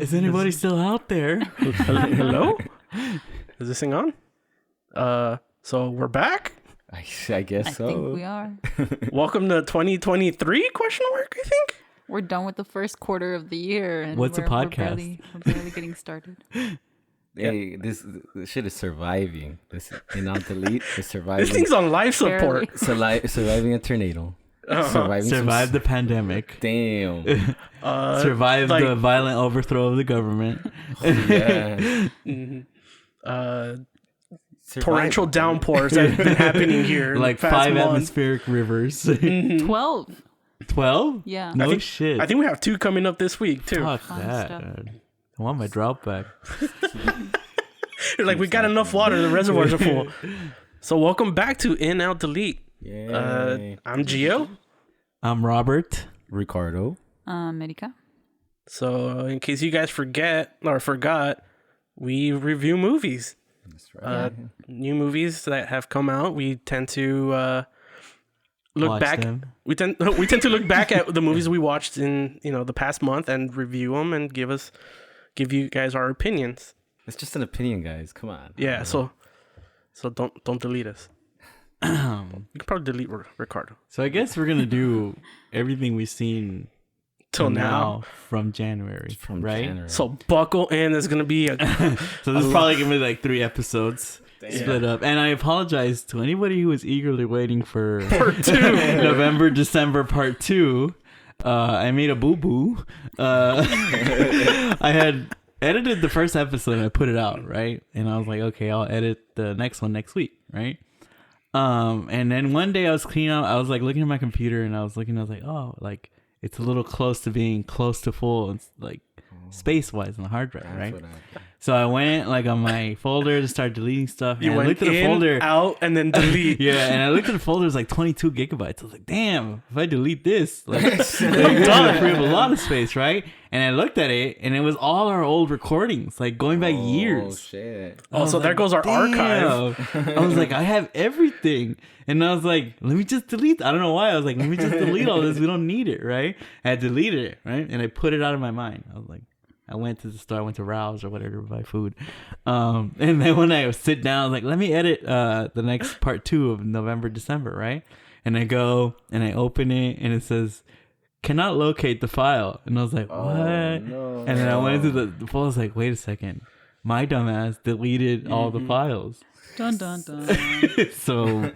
Is anybody still out there? Hello? Is this thing on? So we're back. I guess so. I think we are. Welcome to 2023? Question mark. I think We're done with the first quarter of the year. And What's a we're podcast? We're barely getting started. Hey, this shit is surviving. This in on delete is surviving. this thing's on life support. Surviving a tornado. Survive the pandemic. Damn. Survive the violent overthrow of the government. Yeah. Torrential downpours that have been happening here. Like 5 atmospheric rivers. 12. 12? Yeah. No shit. I think we have 2 coming up this week too. Fuck Fun that. stuff. Man. I want my drought back. Like we got enough water. The reservoirs are full. So welcome back to In Out Delete. Yay. I'm Gio. I'm Robert. Ricardo. America. So in case you guys forgot, we review movies. That's right. New movies that have come out. We tend to look Watch back. them. We tend to look back at the movies we watched in the past month and review them and give you guys our opinions. It's just an opinion, guys. Come on. Yeah. So don't delete us. You can probably delete Ricardo. So I guess we're gonna do everything we've seen Till now. from January, From right? January. So buckle in. There's gonna be a So this is probably gonna be like 3 episodes split up. And I apologize to anybody who was eagerly waiting for part 2. November, December part 2. I made a boo-boo. I had edited the first episode and I put it out, right? And I was like, okay, I'll edit the next one next week, right? And then one day I was cleaning out, I was like looking at my computer and I was like, oh, like it's a little close to being close to full. It's like space-wise on the hard drive, right? So I went like on my folder to start deleting stuff. You And I went looked at the in, folder, out, and then delete. yeah, and I looked at the folder. It was like 22 gigabytes. I was like, damn, if I delete this, like, Done. free up a lot of space, right? And I looked at it, and it was all our old recordings, like going back Oh, years. shit. I was so there goes our archive. I was like, I have everything. And I was like, let me just delete. I don't know why. I was like, let me just delete all this. We don't need it, right? I deleted it, right? And I put it out of my mind. I was like, I went to the store, I went to Rouse or whatever to buy food. And then when I sit down, I was like, let me edit the next part 2 of November, December, right? And I go and I open it and it says, cannot locate the file. And I was like, what? No. And then I went into the file. I was like, wait a second. My dumbass deleted all the files. Dun, dun, dun. So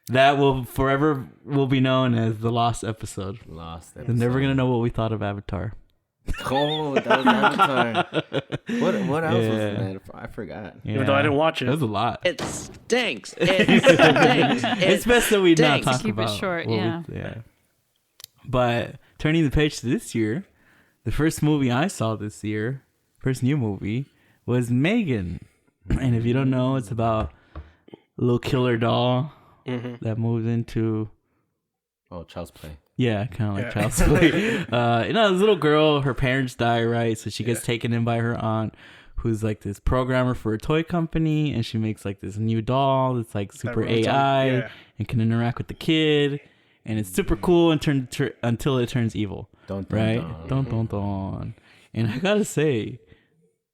that will be known as the lost episode. Lost. They're never going to know what we thought of Avatar. Oh, that was Avatar. What else was in that? I forgot. Even though I didn't watch it. That was a lot. It stinks. It stinks. It's best that we not talk Keep it about short, what yeah. But turning the page to this year, the first movie I saw this year, first new movie, was Megan. And if you don't know, it's about a little killer doll that moves into... Oh, Child's Play. Yeah, kind of like Child's Play. This little girl, her parents die, right? So she gets taken in by her aunt, who's like this programmer for a toy company, and she makes like this new doll that's like super AI and can interact with the kid, and it's super cool until it turns evil. Right? Don't. And I gotta say,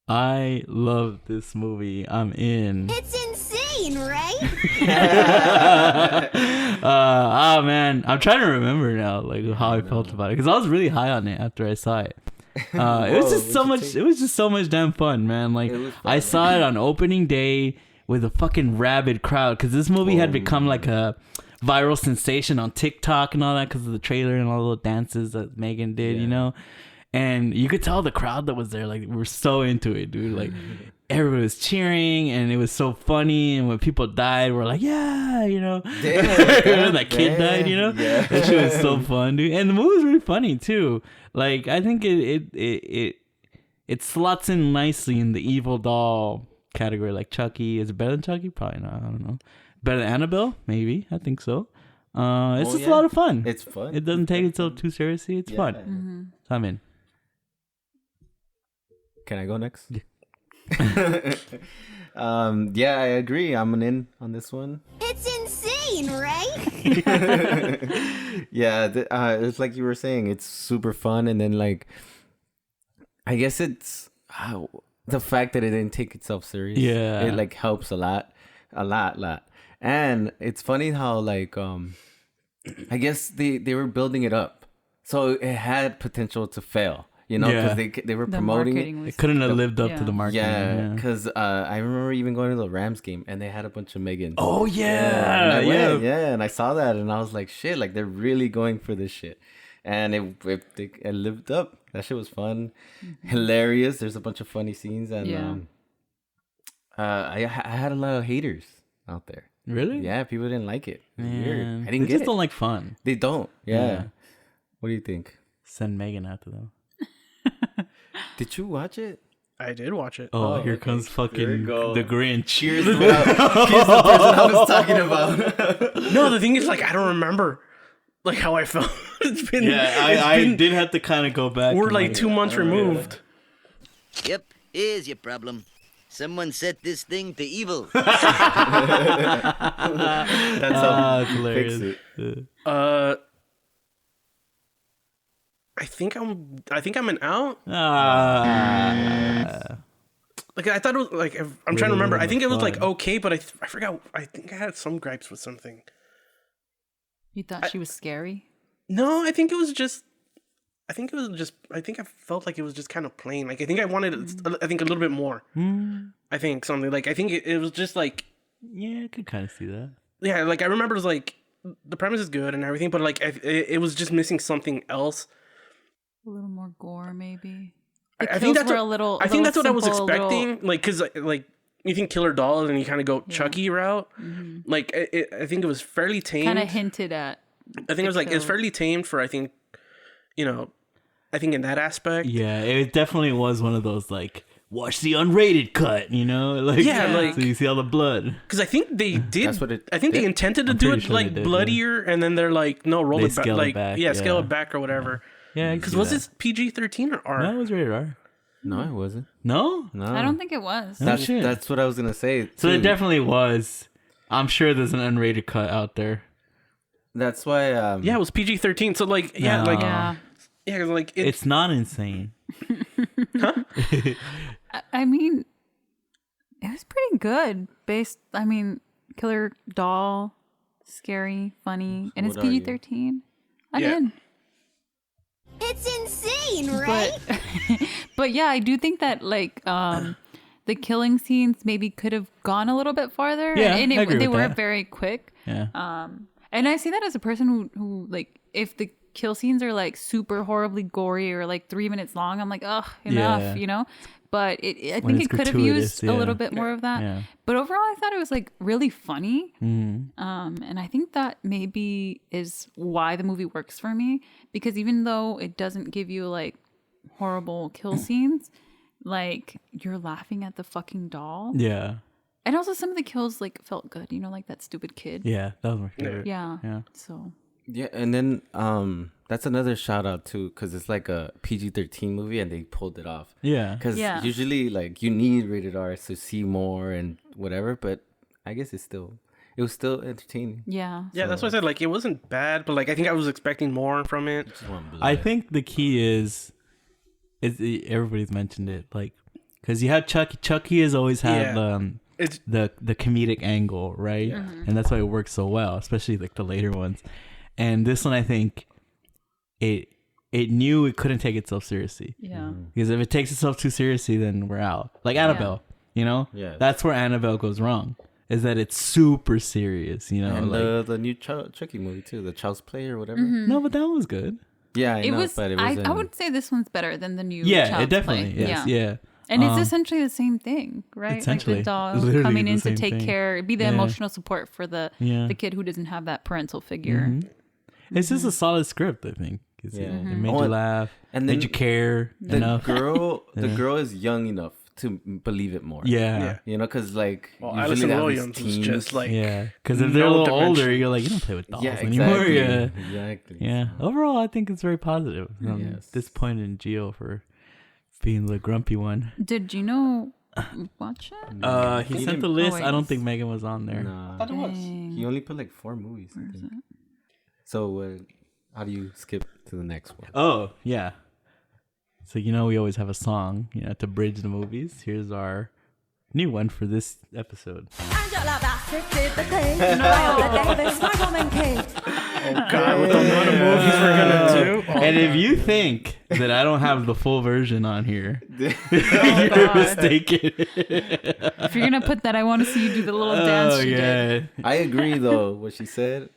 I love this movie. I'm in. It's insane, right? Oh man, I'm trying to remember now, like how I felt about it, because I was really high on it after I saw it. It was just so much. It was just so much damn fun, man. Like I saw it on opening day with a fucking rabid crowd, because this movie had become like a viral sensation on TikTok and all that because of the trailer and all the dances that Megan did, you know. And you could tell the crowd that was there, like, we're so into it, dude. Like, everybody was cheering, and it was so funny. And when people died, we're like, yeah, you know. Damn, that kid died, you know. Yeah. That shit was so fun, dude. And the movie was really funny too. Like, I think it slots in nicely in the evil doll category. Like Chucky, is it better than Chucky? Probably not. I don't know. Better than Annabelle? Maybe. I think so. It's just a lot of fun. It's fun. It doesn't take itself too seriously. It's fun. Mm-hmm. So I'm in. Can I go next? Yeah, I agree. I'm an in on this one. It's insane, right? Yeah, it's like you were saying. It's super fun, and then like I guess it's the fact that it didn't take itself serious. Yeah. It like helps a lot. And it's funny how like I guess they were building it up, so it had potential to fail. You know, because they were The promoting it. marketing was It couldn't have lived up to the marketing. Yeah, because I remember even going to the Rams game and they had a bunch of Megans. Oh And I yeah. went, and I saw that and I was like, shit, like they're really going for this shit, and it lived up. That shit was fun, hilarious. There's a bunch of funny scenes, and I had a lot of haters out there. Really? Yeah, people didn't like it. Man, Weird. I they didn't get just it. don't like fun. They don't. Yeah. Yeah. What do you think? Send Megan after them. Did you watch it? I did watch it. Oh, Oh, here okay. comes There fucking you go. the Grinch. Here's the person I was talking about. No, the thing is, like, I don't remember like how I felt. It's been I did have to kind of go back. we're and, like 2 months removed. Yep, here's your problem. Someone set this thing to evil. That's how it's we hilarious. fix it. I think I'm an out. Like I thought it was like I'm trying to remember. I think it was like okay, but I forgot. I think I had some gripes with something. You thought she was scary? No, I think it was just. I think I felt like it was just kind of plain. Like I think I wanted. I think a little bit more. I think something like I think it was just like. Yeah, I could kind of see that. Yeah, like I remember it was like the premise is good and everything, but like it was just missing something else. A little more gore, maybe. I think that's were what, a little. I think that's what I was simple, expecting. Like, cause like you think Killer Dolls and you kind of go Chucky route. Like, I think it was fairly tame. Kind of hinted at. I think it was like it's fairly tamed for. I think, I think in that aspect. Yeah, it definitely was one of those like watch the unrated cut, like like so you see all the blood. Because I think they did. That's what it I think they did. intended to I'm do pretty it sure they like did, bloodier, and then they're like, no, roll They it back. scale it Like, back, scale yeah. it back or whatever. Yeah, Because was it PG-13 or R? No, it was rated R. No, it wasn't. No, No, I don't think it was. shit. That's what I was gonna say. So it too. definitely was. I'm sure there's an unrated cut out there. That's why. Yeah, it was PG-13. So like, yeah, No. like, Yeah. yeah, 'cause, like It's not insane. I mean, it was pretty good. Killer Doll, scary, funny, and it's What are you? PG-13. I'm Yeah. in. It's insane, right? But yeah, I do think that like the killing scenes maybe could have gone a little bit farther. Yeah, and I agree they with were that. very quick. Yeah. And I say that as a person who like if the kill scenes are like super horribly gory or like 3 minutes long, I'm like, ugh, enough, Yeah. But I When think it's it could have gratuitous, used a little bit more of that. Yeah. But overall, I thought it was like really funny. Mm. And I think that maybe is why the movie works for me, because even though it doesn't give you like horrible kill scenes, like you're laughing at the fucking doll. Yeah. And also some of the kills like felt good, like that stupid kid. Yeah. That was my favorite. Yeah. Yeah. So Yeah, and then that's another shout out too, because it's like a PG-13 movie and they pulled it off. Yeah. Because Yeah. usually like you need rated R to see more and whatever, but I guess it was still entertaining. yeah. yeah, that's why I said like it wasn't bad, but like I think I was expecting more from it. Just want blood. I think the key is everybody's mentioned it, like, because you have Chucky. Chucky has always had It's the comedic angle, right? And that's why it works so well, especially like the later ones. And this one, I think it knew it couldn't take itself seriously, Yeah. because if it takes itself too seriously, then we're out. Like Annabelle, Yeah. that's where Annabelle goes wrong. Is that it's super serious, and like the new Chucky movie too, the Child's Play or whatever. no, but that one was good. Yeah, I It know, was but it I wasn't. would say this one's better than the new Yeah, Child's it definitely Play. is. Yeah. And it's essentially the same thing, right? Essentially. Like the doll Literally coming the in to same take thing. care, be the Yeah. emotional support for the kid who doesn't have that parental figure. Mhm. It's just a solid script, I think. 'Cause Yeah. it made Oh, you laugh, and made then you care the enough. the girl is young enough to believe it more. Yeah. Because like well, usually Alison they have these Williams was teens. just like Yeah, because if they're a no little older, dimension. you're like, you don't play with dolls yeah, anymore. exactly. Yeah, Exactly. yeah. Overall, I think it's very positive. I'm Yes. disappointed in Gio for being the grumpy one. Did Gino watch it? He He sent the didn't- list. Oh, wait. I don't think Megan was on there. Nah, thought it was. Dang. he only put like 4 movies. I think. So how do you skip to the next one? Oh yeah. So we always have a song, to bridge the movies. Here's our new one for this episode. Oh God, with the amount of movies we're gonna do. Oh, And if God. you think that I don't have the full version on here, you're God. mistaken. If you're gonna put that, I want to see you do the little dance she did. I agree though. What she said,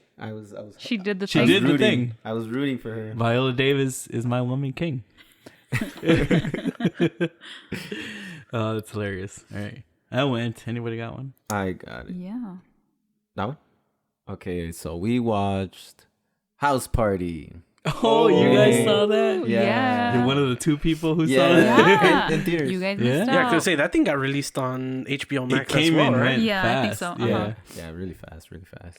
She did the She thing. did the rooting. thing. I was rooting for her. Viola Davis is my woman king. Oh, that's hilarious. All right. I went. Anybody got one? I got it. Yeah. That one? Okay, so we watched House Party. Oh, you guys saw that? Yeah. You're one of the two people who saw Yeah. that. Yeah. In theaters. You guys Yeah? missed Yeah, I out. could say that thing got released on HBO It Max came as well, in right? went Yeah, I think fast. so. Yeah. Yeah, really fast, really fast.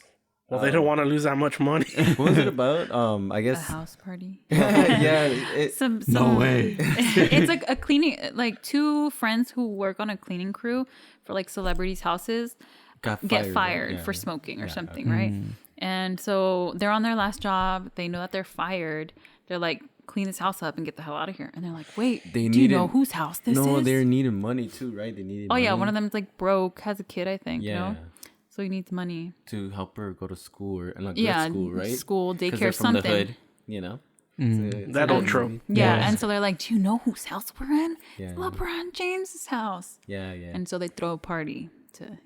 Well, they don't want to lose that much money. What was it about? I A guess. house party. Yeah. Some No way. It's like a cleaning, like two friends who work on a cleaning crew for like celebrities' houses get fired right? for Yeah. smoking or Yeah, something, right? Mm. And so they're on their last job. They know that they're fired. They're like, clean this house up and get the hell out of here. And they're like, wait, They do you know needed- whose house this No, is? they're needing money too, right? They needed. Oh yeah, money one of them's like broke, has a kid, I think. Yeah. You know, so he needs money. to help her go to school or not Yeah, school, right? school, 'Cause daycare, they're from something. the hood, you know. Mm. That old trope. Yeah, Yeah. and so they're like, do you know whose house we're in? Yeah. It's LeBron James's house. Yeah, yeah. And so they throw a party to,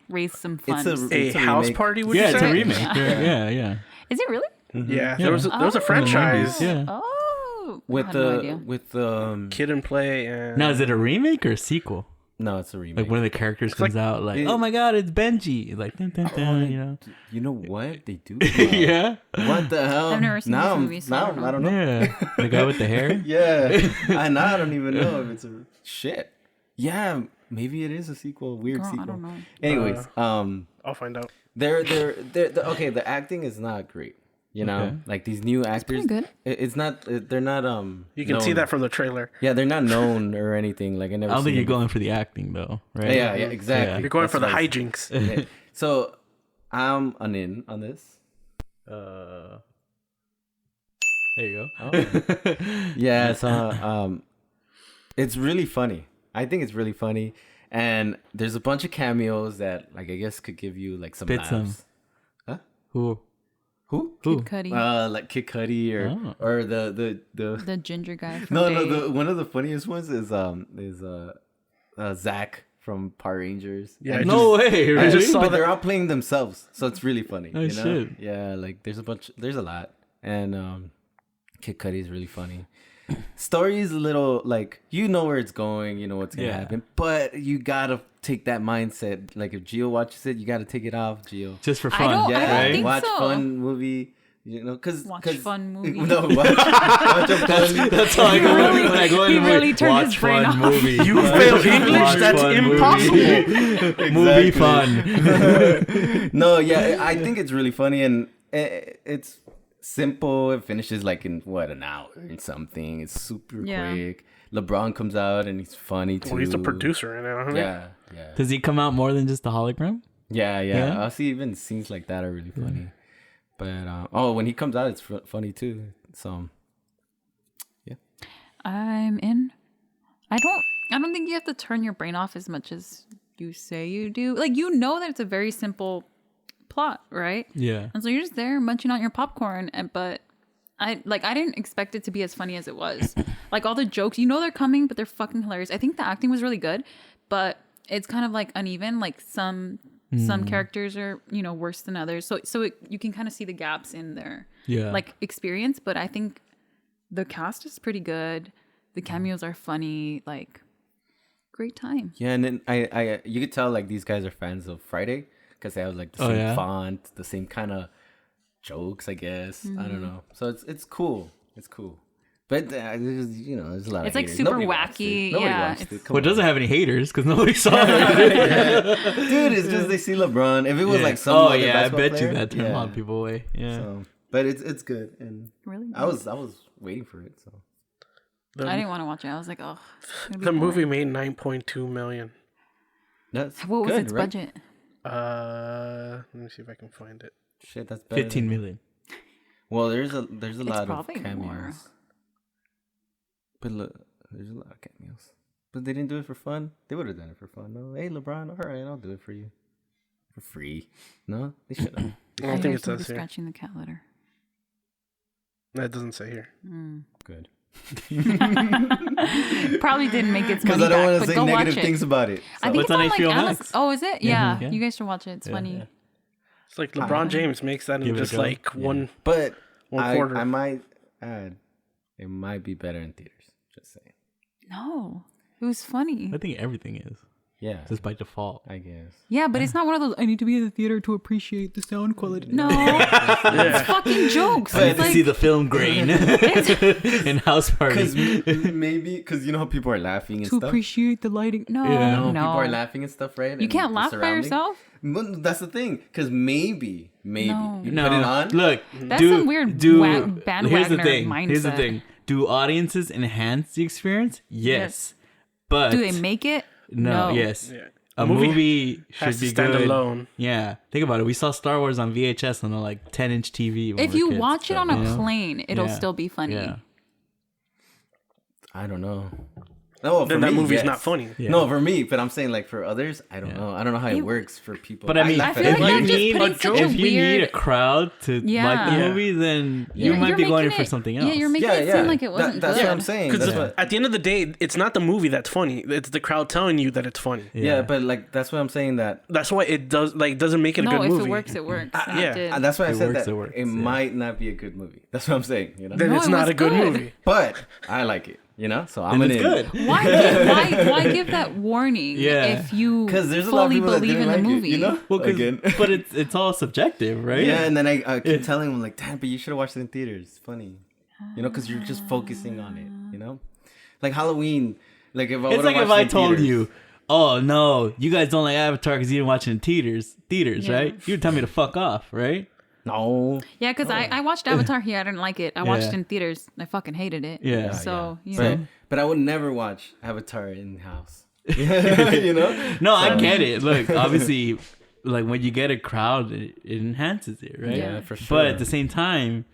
raise some funds. A house remake. party, would Yeah, you it's say? a remake. Yeah. Is it really? Yeah, there was a franchise. Yeah. Oh, I with had no idea. the Kid and Play and Now, is it a remake or a sequel? no, it's a remake. Like one of the characters comes out like, it- oh my god, it's Benji. Like, dun, dun, dun, You know what they do? Yeah. What the hell? I've never seen now, this movie, so I now don't know. I don't know. Yeah. The guy with the hair? Yeah, I don't even know if it's a shit. Yeah, maybe it is a sequel. Weird Girl, I sequel. don't know. Anyways, I'll find out. they're okay. The acting is not great. You know, Okay. like these new actors. pretty good. It's not. They're not. You can see known. that from the trailer. Yeah, they're not known or anything. Like I never. I don't think seen you're them going for the acting though, right? Yeah, exactly. You're going That's for the what I was- hijinks. Yeah. So I'm an in on this. There you go. Yeah, so it's really funny. I think it's really funny, and there's a bunch of cameos that, like, I guess could give you like some Spit laughs. some. Huh? Who? Who? Who? Cuddy, Like Kid Cudi or the the ginger guy from no Day. the one of the funniest ones is Zach from Power Rangers. Yeah, And No way, I really? just saw they're all playing themselves, so it's really funny. Oh, you know? shit. Yeah, like there's a lot, and Kid Cudi is really funny. Story is a little like you know where it's going, you know what's gonna Yeah. happen, but you gotta take that mindset. Like if Gio watches it, you gotta take it off, Gio. Just for I fun. don't- Yeah, I think watch so. fun movie. You know, cause Watch cause, fun movie. No, watch a fun. That's how I go really- when I go in he the movie. really turned Watch his brain fun off. movie. You failed English? Watch That's fun impossible. Movie fun. No, yeah, I think it's really funny and it's simple. It finishes like in an hour and something. It's super Yeah. quick. LeBron comes out and he's funny too. Well, he's the producer right now. Huh? Yeah. Does he come out more than just the hologram? Yeah. Yeah? I see even scenes like that are really funny. But when he comes out, it's funny too. So I'm in. I don't think you have to turn your brain off as much as you say you do. Like, you know that it's a very simple plot, right? Yeah. And so you're just there munching on your popcorn, but I didn't expect it to be as funny as it was. Like, all the jokes, they're coming, but they're fucking hilarious. I think the acting was really good, but it's kind of like uneven. Like some characters are, worse than others. So you can kind of see the gaps in their like experience, but I think the cast is pretty good. The cameos are funny, like great time. yeah, and then I you could tell like these guys are fans of Friday because they have like the same font, the same kind of jokes, I guess. I don't know. So it's cool. It's cool. But there's a lot of It's like haters. super Nobody watched wacky. it. Nobody Yeah, watched it's- it. Come Well, it on. doesn't have any haters because nobody saw it. Dude, it's just they see LeBron. If it was like some oh other yeah, I basketball bet player, you that turned a lot of people away. Yeah. So, but it's good, and Really I was waiting for it. So I didn't want to watch it. I was like, oh. The movie made 9.2 million. that's What was good, its right? budget? Let me see if I can find it. Shit, that's better. 15 million. Well, there's a lot of probably cameos. more. But look, There's a lot of cameos. But they didn't do it for fun. They would have done it for fun. No, hey LeBron, all right, I'll do it for you. For free. No, they should have. I don't think it says here. Scratching the cat litter. That doesn't say here. Good. Probably didn't make its Because money I don't back, want but to say go negative watch it. things about it. I So. think It's it's on on like HBO Alex. Max. Oh, is it? Yeah. Yeah. You guys should watch it. It's funny. Yeah. It's like LeBron James makes that in Give it a just go. like one But quarter. I might add, it might be better in theaters. Just saying. No, it was funny. I think everything is Yeah, just by default. I guess. Yeah, but it's not one of those. I need to be in the theater to appreciate the sound quality. No, it's fucking jokes. I need It's to like, see the film grain in House Because Party. maybe, because you know how people are laughing and to stuff? appreciate the lighting. No, Yeah. No, no. people are laughing and stuff, right? You And can't the laugh by surrounding. yourself. Well, that's the thing. Because maybe No. you No, put it on. look, That's some weird bandwagoner Here's the thing. mindset. Here's the thing. Do audiences enhance the experience? Yes. But Do they make it? no? Yes. Yeah. A movie movie has should to be stand good. alone. Yeah. Think about it. We saw Star Wars on VHS on a like 10-inch TV. when If we you were kids, watch it so, on a you know? plane, it'll Yeah. still be funny. Yeah. I don't know. No, Then for that me, movie's yes. not funny. Yeah. No, for me, but I'm saying like for others, I don't Yeah. know. I don't know how it works for people. But I mean, laugh I at feel it. like if you're you just need putting such a if you need a weird- crowd to like the Yeah. movie, then you You're might be going in making for something else. Yeah, you're making it seem like it wasn't That's good. what I'm saying. Because That's what, at the end of the day, it's not the movie that's funny. It's the crowd telling you that it's funny. yeah, but like that's what I'm saying. That That's why it doesn't make it a No, good if movie. it works, it works. And yeah. it did. and that's why I It said works, that it works, it yeah. might not be a good movie. That's what I'm saying. You know, Then No, it's it not was a good good. movie. but I like it. You know, so I'm and in. it's good. Why give that warning Yeah. if you Because there's a lot of fully people that believe didn't in the like movie? it. You know, Well, again. but it's all subjective, right? Yeah, and then I keep telling him like, damn, but you should have watched it in theaters. It's funny, you know, because you're just focusing on it. You know, like Halloween. Like if I It's like if I told theaters, you, oh no, you guys don't like Avatar because you didn't watch it in theaters, Yeah. right? You would tell me to fuck off, right? no, Yeah, because I watched Avatar here. I didn't like it. I watched Yeah. it in theaters. I fucking hated it. Yeah. So, you know. but I would never watch Avatar in house. You know, No, I get it. Look, obviously, like when you get a crowd, it enhances it, right? Yeah. for sure. But at the same time,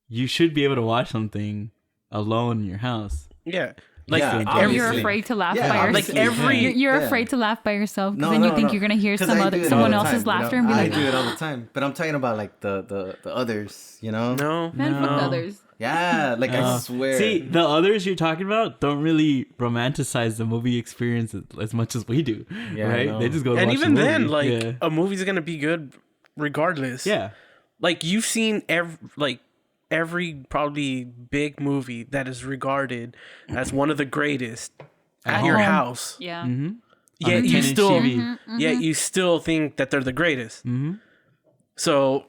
you should be able to watch something alone in your house. Yeah. Like Yeah, Or obviously. you're afraid to laugh Yeah, by obviously. yourself. Like every- You're Yeah. afraid to laugh by yourself because No, then you no, think no. you're gonna hear 'Cause I do it all someone the else's time, laughter you know? and be I like, do it all the time, but I'm talking about like the others. You know? no. man, fuck the others. Yeah, like I swear. See, the others you're talking about don't really romanticize the movie experience as much as we do, Yeah, I right? know. They just go to And watch even the movie. then, like yeah. a movie's gonna be good regardless. Yeah. Like you've seen every probably big movie that is regarded as one of the greatest at your home. house. Yeah. Mm-hmm. Yet you 10-inch still TV. yet you still think that they're the greatest. Mm-hmm. So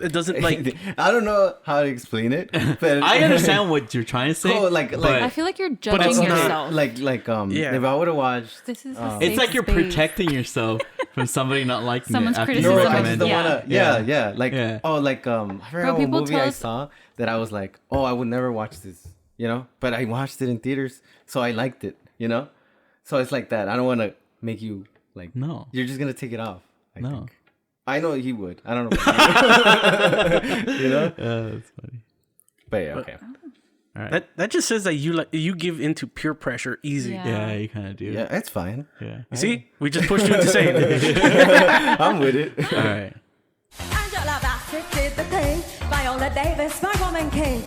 it doesn't like I don't know how to explain it, but I understand what you're trying to say. Oh, like- but I feel like you're it's judging not- yourself. like Yeah. if I would have watched, This is a it's safe like you're space. protecting yourself from somebody not liking Someone's it after criticism. you no, I just recommend don't it. wanna. Yeah. Yeah, like Yeah. oh, like I forgot what people movie tell I us- saw that I was like, oh, I would never watch this, you know, but I watched it in theaters, so I liked it, you know, so it's like that. I don't want to make you like No. You're just gonna take it off. I No. think. I know he would. I don't know. About you know, That's funny. but yeah, okay. All right. that just says that you give into peer pressure easy. Yeah. Yeah, you kind of do. Yeah, it's fine. Yeah. You see? We just pushed you into saying it. I'm with it. All right. Angela Bassett did the thing. Viola Davis, my woman king.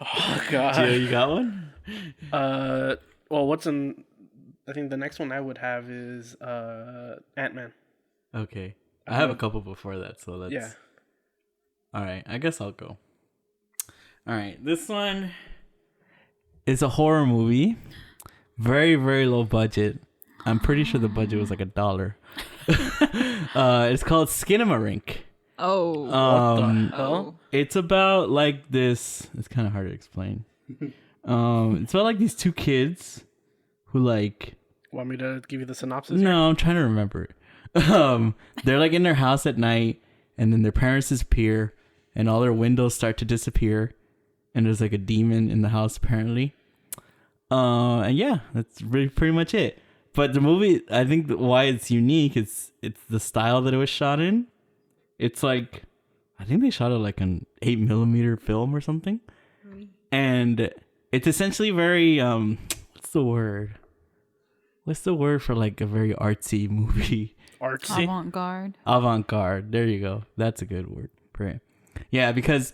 Oh god. Gio, you got one? Well, I think the next one I would have is Ant-Man. Okay. I have a couple before that, so let's. Yeah. All right. I guess I'll go. All right. This one is a horror movie. Very, very low budget. I'm pretty sure the budget was like $1. It's called Skinamarink. Oh. Oh. It's about like this. It's kind of hard to explain. It's about like these two kids who like. Want me to give you the synopsis? No, I'm trying to remember it. They're like in their house at night, and then their parents disappear, and all their windows start to disappear, and there's like a demon in the house apparently. And yeah, that's really pretty much it. But the movie, I think why it's unique is it's the style that it was shot in. It's like, I think they shot it like an 8mm film or something, and it's essentially very what's the word? What's the word for like a very artsy movie? Artsy. Avant-garde. Avant-garde. There you go. That's a good word for it. Yeah, because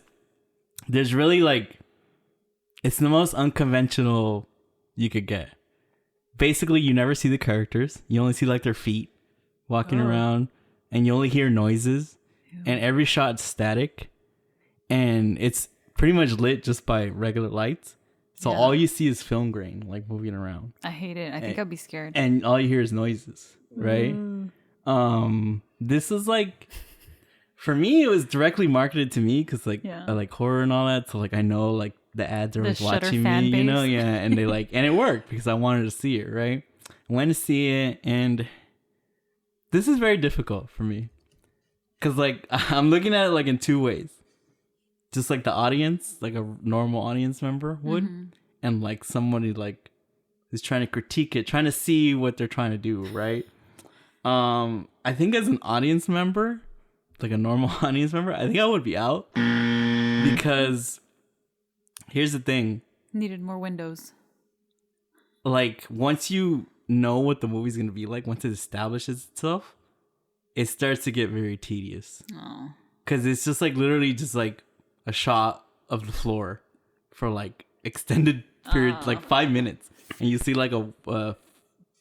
there's really like, it's the most unconventional you could get. Basically, you never see the characters. You only see like their feet walking around, and you only hear noises, and every shot's static, and it's pretty much lit just by regular lights. So all you see is film grain like moving around. I hate it. I think I'd be scared. And all you hear is noises, right? This is like, for me, it was directly marketed to me because like I like horror and all that. So like I know like the ads are watching me, you know, and they like, and it worked because I wanted to see it, right? I went to see it, and this is very difficult for me because like I'm looking at it like in two ways. Just like the audience, like a normal audience member would, and like somebody like who's trying to critique it, trying to see what they're trying to do, right? I think as an audience member, like a normal audience member, I think I would be out because here's the thing. Needed more windows. Like once you know what the movie's going to be like, once it establishes itself, it starts to get very tedious. Oh. Cause it's just like literally just like a shot of the floor for like extended period, like 5 minutes. And you see like a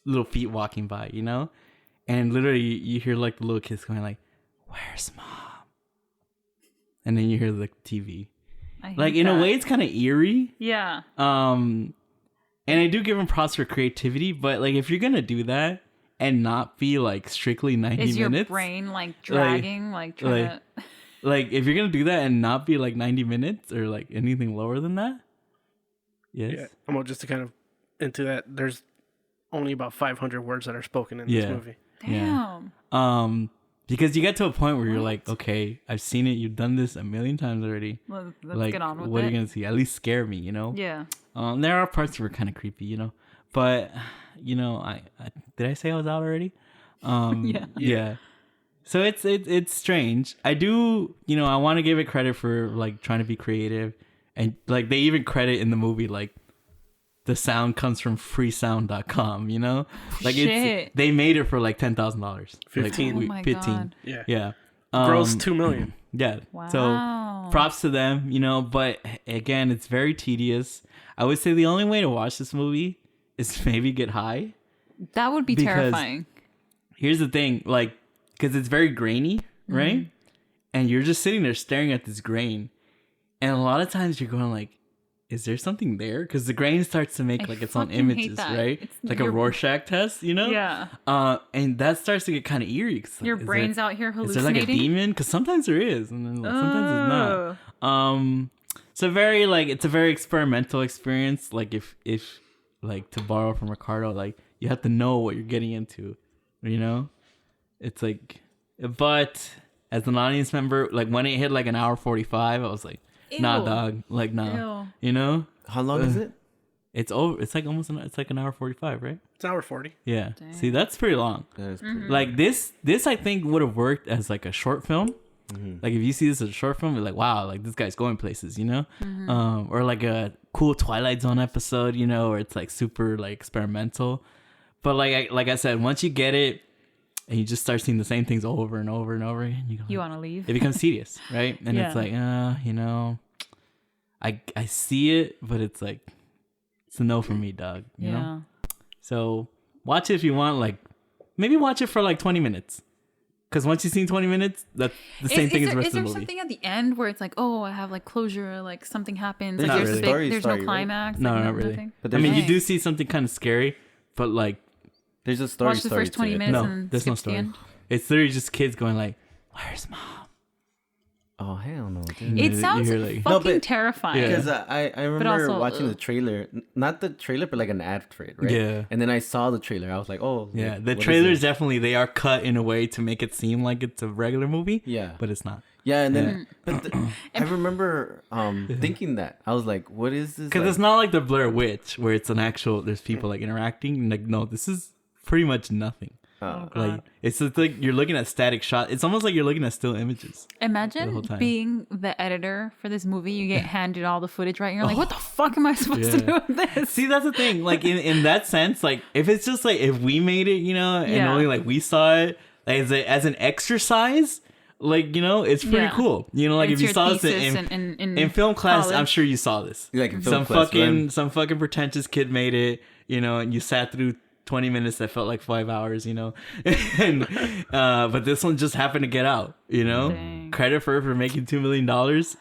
little feet walking by, you know? And literally you hear like the little kids going like, "Where's mom?" And then you hear like TV. Like in a way it's kind of eerie. Yeah. And I do give them props for creativity, but like if you're gonna do that and not be like strictly 90 minutes, is your brain like dragging, like trying to like if you're gonna do that and not be like 90 minutes or like anything lower than that? Yes. Yeah. I'm just to kind of into that. There's only about 500 words that are spoken in this movie. Damn. Yeah. Because you get to a point where you're like, okay, I've seen it. You've done this a million times already. Let's like, get on with it. what are you gonna see? At least scare me, you know? Yeah. There are parts that were kind of creepy, you know, but you know, I did I say I was out already? Yeah. So it's strange. I do, you know, I want to give it credit for like trying to be creative, and like they even credit in the movie like the sound comes from freesound.com, you know? Like they made it for like $10,000. 15. Like, oh my 15. God. Yeah. Gross $2 million. Yeah. Wow. So props to them, you know, but again, it's very tedious. I would say the only way to watch this movie is maybe get high. That would be terrifying. Here's the thing, like, because it's very grainy, right? And you're just sitting there staring at this grain. And a lot of times you're going like, is there something there? Because the grain starts to make like its own images, right? It's like a Rorschach test, you know? Yeah. And that starts to get kind of eerie. Like, your brain's out here hallucinating. Is there like a demon? Because sometimes there is, and then sometimes it's not. So very like it's a very experimental experience. Like if like to borrow from Ricardo, like you have to know what you're getting into, you know? It's like, but as an audience member, like when it hit like an hour 45, I was like, nah, dog. Like, nah. Ew. You know? How long is it? It's over. It's like it's like an hour 45, right? It's an hour 40. Yeah. Dang. See, that's pretty long. That is pretty like this I think would have worked as like a short film. Like if you see this as a short film, you're like, wow, like this guy's going places, you know? Or like a cool Twilight Zone episode, you know, where it's like super like experimental. But like I said, once you get it and you just start seeing the same things over and over and over again, you want to leave. It becomes tedious, right? And it's like, you know, I see it, but it's like, it's a no for me, dog. You know? So watch it if you want, like, maybe watch it for like 20 minutes. Because once you've seen 20 minutes, that's the same thing as the rest of the movie. Is there something at the end where it's like, oh, I have like closure, like something happens? There's like not really. There's no climax? Right? No, like, not really. Nothing? But I mean, you do see something kind of scary, but like, there's a story. Watch the first 20 minutes and there's no story. It's literally just kids going like, "Where's mom?" Oh hell no! Dude. It sounds fucking terrifying. Because I remember watching the trailer, not the trailer, but like an ad for it, right? Yeah. And then I saw the trailer. I was like, oh. Yeah, the trailers definitely, they are cut in a way to make it seem like it's a regular movie. Yeah. But it's not. Yeah, and then I remember thinking that. I was like, what is this? Because it's not like the Blair Witch where it's an actual, there's people like interacting. Like, no, this is pretty much nothing. Like it's just like you're looking at static shot. It's almost like you're looking at still images. Imagine being the editor for this movie. You get handed all the footage, right? And you're like, what the fuck am I supposed to do with this? See, that's the thing. Like in that sense, like if it's just like if we made it, you know, and only like we saw it like, as an exercise, like, you know, it's pretty cool. You know, like it's if you saw this in film class, college. I'm sure you saw this. Like in film class, some fucking pretentious kid made it, you know, and you sat through 20 minutes that felt like 5 hours, you know. And but this one just happened to get out, you know. Dang. Credit for making $2 million.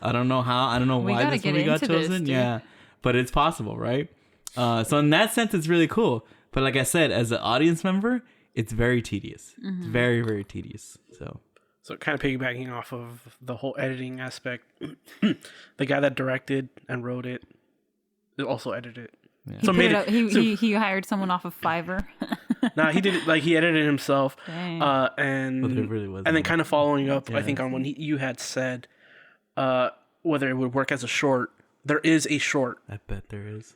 I don't know how. I don't know why this movie got chosen. But it's possible, right? So in that sense, it's really cool. But like I said, as an audience member, it's very tedious. It's very, very tedious. So kind of piggybacking off of the whole editing aspect, the guy that directed and wrote it also edited it. Yeah. So he hired someone off of Fiverr. Nah, he did it, like he edited it himself. Dang. And well, really was, and then kind of following up, I think on when you had said whether it would work as a short. There is a short. I bet there is.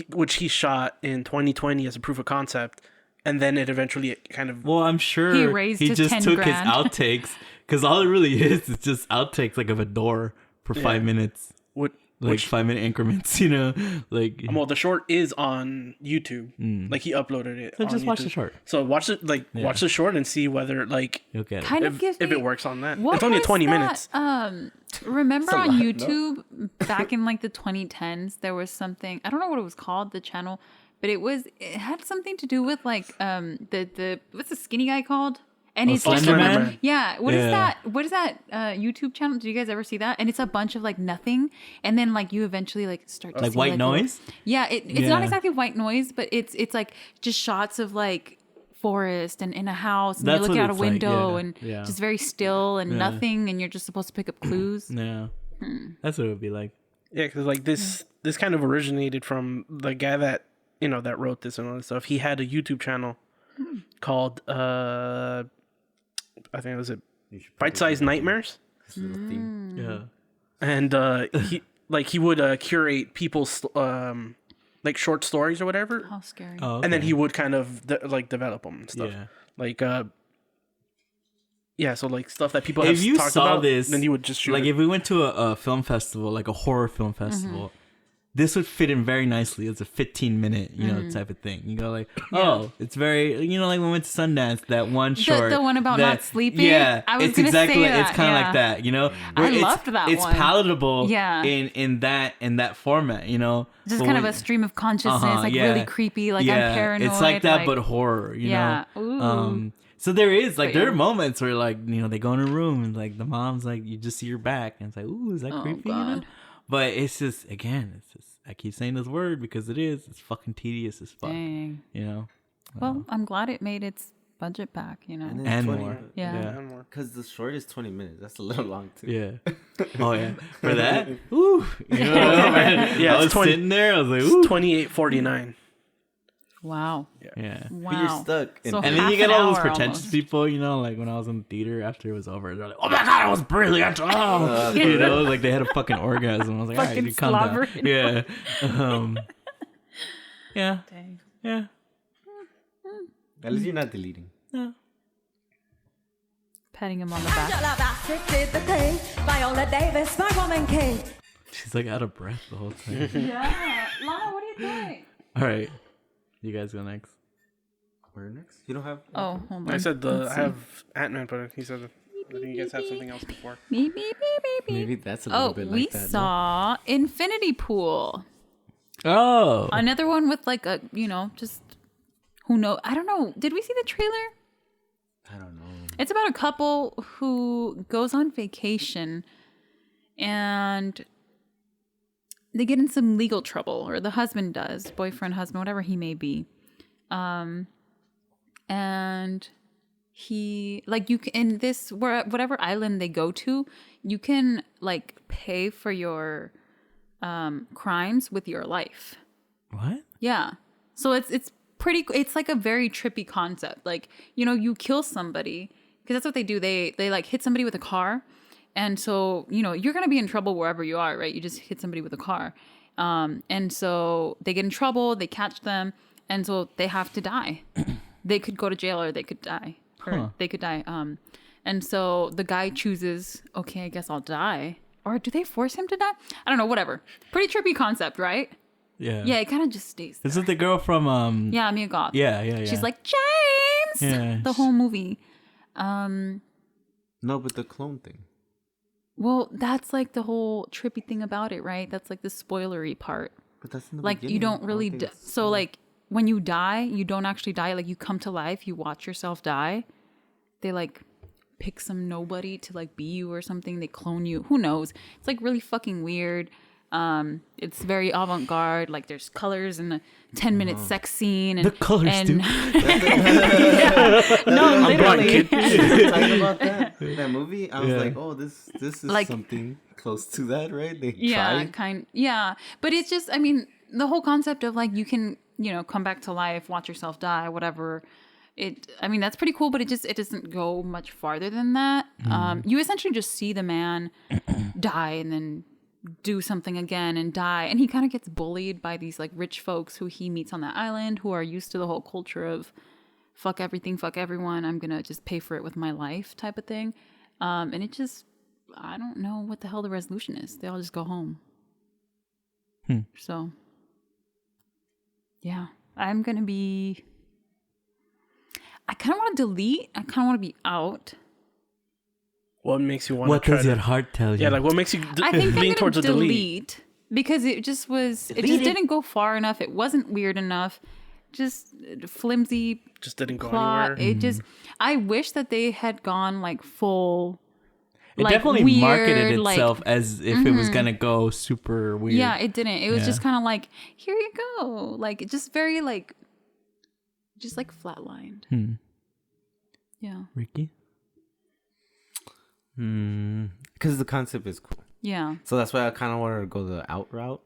Which he shot in 2020 as a proof of concept, and then it eventually kind of. Well, I'm sure he just took his outtakes, because all it really is just outtakes like of a door for 5 minutes. Which 5 minute increments, you know, like. Well, the short is on YouTube. Like he uploaded it. So just YouTube. watch the short. So watch it, watch the short and see whether you'll get it. If it works on that. It's only 20 minutes. Remember on YouTube back in like the 2010s, there was something, I don't know what it was called, the channel, but it had something to do with like the what's the skinny guy called? And it's Slenderman? Yeah. What is that? What is that YouTube channel? Did you guys ever see that? And it's a bunch of like nothing, and then like you eventually like start to like see, white noise. It's not exactly white noise, but it's like just shots of like forest and in a house, and you're looking out a window and just very still and nothing, and you're just supposed to pick up clues. Yeah, that's what it would be like. Yeah, because like this kind of originated from the guy that that wrote this and all this stuff. He had a YouTube channel called I think it was Bite-Sized Nightmares. Yeah, and he would curate people's like short stories or whatever. How scary! Oh, okay. And then he would kind of develop them and stuff. Yeah. Like so like stuff that people have if you talked saw about, this, then you would just shoot like it. if we went to a film festival, like a horror film festival. This would fit in very nicely as a 15-minute, type of thing. You go like, it's very, like when we went to Sundance, that one short. The one about not sleeping? Yeah. I was it's gonna exactly, say that. It's kind of like that, I loved that it's one. It's palatable in that format, Just kind of a stream of consciousness, really creepy, like I'm paranoid. It's like that, but horror, you know? Ooh. So there is, like, there are moments where, like, they go in a room and, like, the mom's like, you just see her back and it's like, ooh, is that creepy, God. But it's just, again, I keep saying this word because it's fucking tedious as fuck. Dang. Well, I'm glad it made its budget back, And more. Yeah. Because the short is 20 minutes. That's a little long, too. Yeah. Oh, yeah. For that? Ooh. I was sitting there. I was like, ooh. 28.49. Wow. Yeah. Wow. But you're stuck. So and then you get all those pretentious almost. people, like when I was in the theater after it was over, they're like, oh my God, it was brilliant. Oh. Like they had a fucking orgasm. I was like, all right, you calm down. Yeah. Yeah. Dang. Yeah. At least you're not deleting. No. Patting him on the back. Angela Bassett did the thing. Viola Davis, my woman king. She's like out of breath the whole time. Yeah. Lana, what do you think? All right. You guys go next. Where next? You don't have... Oh, hold on. I said I have Ant-Man, but he said I think you guys had something else before. Beep, beep, beep, beep, beep. Maybe that's a little bit like that. We saw Infinity Pool. Oh. Another one with like a, just who knows? I don't know. Did we see the trailer? I don't know. It's about a couple who goes on vacation and they get in some legal trouble, or the husband does, boyfriend, husband, whatever he may be. And he, like, you can, in this, whatever island they go to, you can like pay for your crimes with your life. What? Yeah. So it's pretty, it's like a very trippy concept. Like, you kill somebody, because that's what they do. They like hit somebody with a car. And so, you're going to be in trouble wherever you are, right? You just hit somebody with a car. And so they get in trouble, they catch them, and so they have to die. they could go to jail or they could die. And so the guy chooses, okay, I guess I'll die. Or do they force him to die? I don't know, whatever. Pretty trippy concept, right? Yeah. Yeah, it kind of just stays there. Is it the girl from Yeah, Mia Goth. Yeah. She's like, James! Yeah. The whole movie. No, but the clone thing. Well, that's like the whole trippy thing about it, right? That's like the spoilery part. But that's in the Like, beginning. you don't really... So, like, when you die, you don't actually die. Like, you come to life, you watch yourself die. They, like, pick some nobody to, like, be you or something. They clone you. Who knows? It's, like, really fucking weird. It's very avant-garde. Like, there's colors in a 10-minute sex scene. And, The colors, dude. No, literally. Talking about that movie, I was like, oh, this is Like, something close to that, right? They Yeah, tried. But it's just, I mean, the whole concept of like you can, come back to life, watch yourself die, whatever. That's pretty cool, but it doesn't go much farther than that. You essentially just see the man die and then do something again and die, and he kind of gets bullied by these like rich folks who he meets on that island who are used to the whole culture of fuck everything, fuck everyone, I'm gonna just pay for it with my life type of thing. And it just, I don't know what the hell the resolution is. They all just go home. So, yeah, I'm going to be... I kind of want to delete. I kind of want to be out. What makes you want What to try does your heart tell you? Yeah, like what makes you I think lean I'm towards a going to delete? because it just was... It just didn't go far enough. It wasn't weird enough. Just flimsy Just didn't go plot. anywhere. It just... I wish that they had gone like full... It like, definitely weird, marketed like- itself as if it was gonna go super weird. Yeah, it didn't. It was Yeah. just kind of like, here you go. Like, it just very like, just like flatlined. Yeah. Ricky? Because the concept is cool. Yeah. So that's why I kind of wanted to go the out route.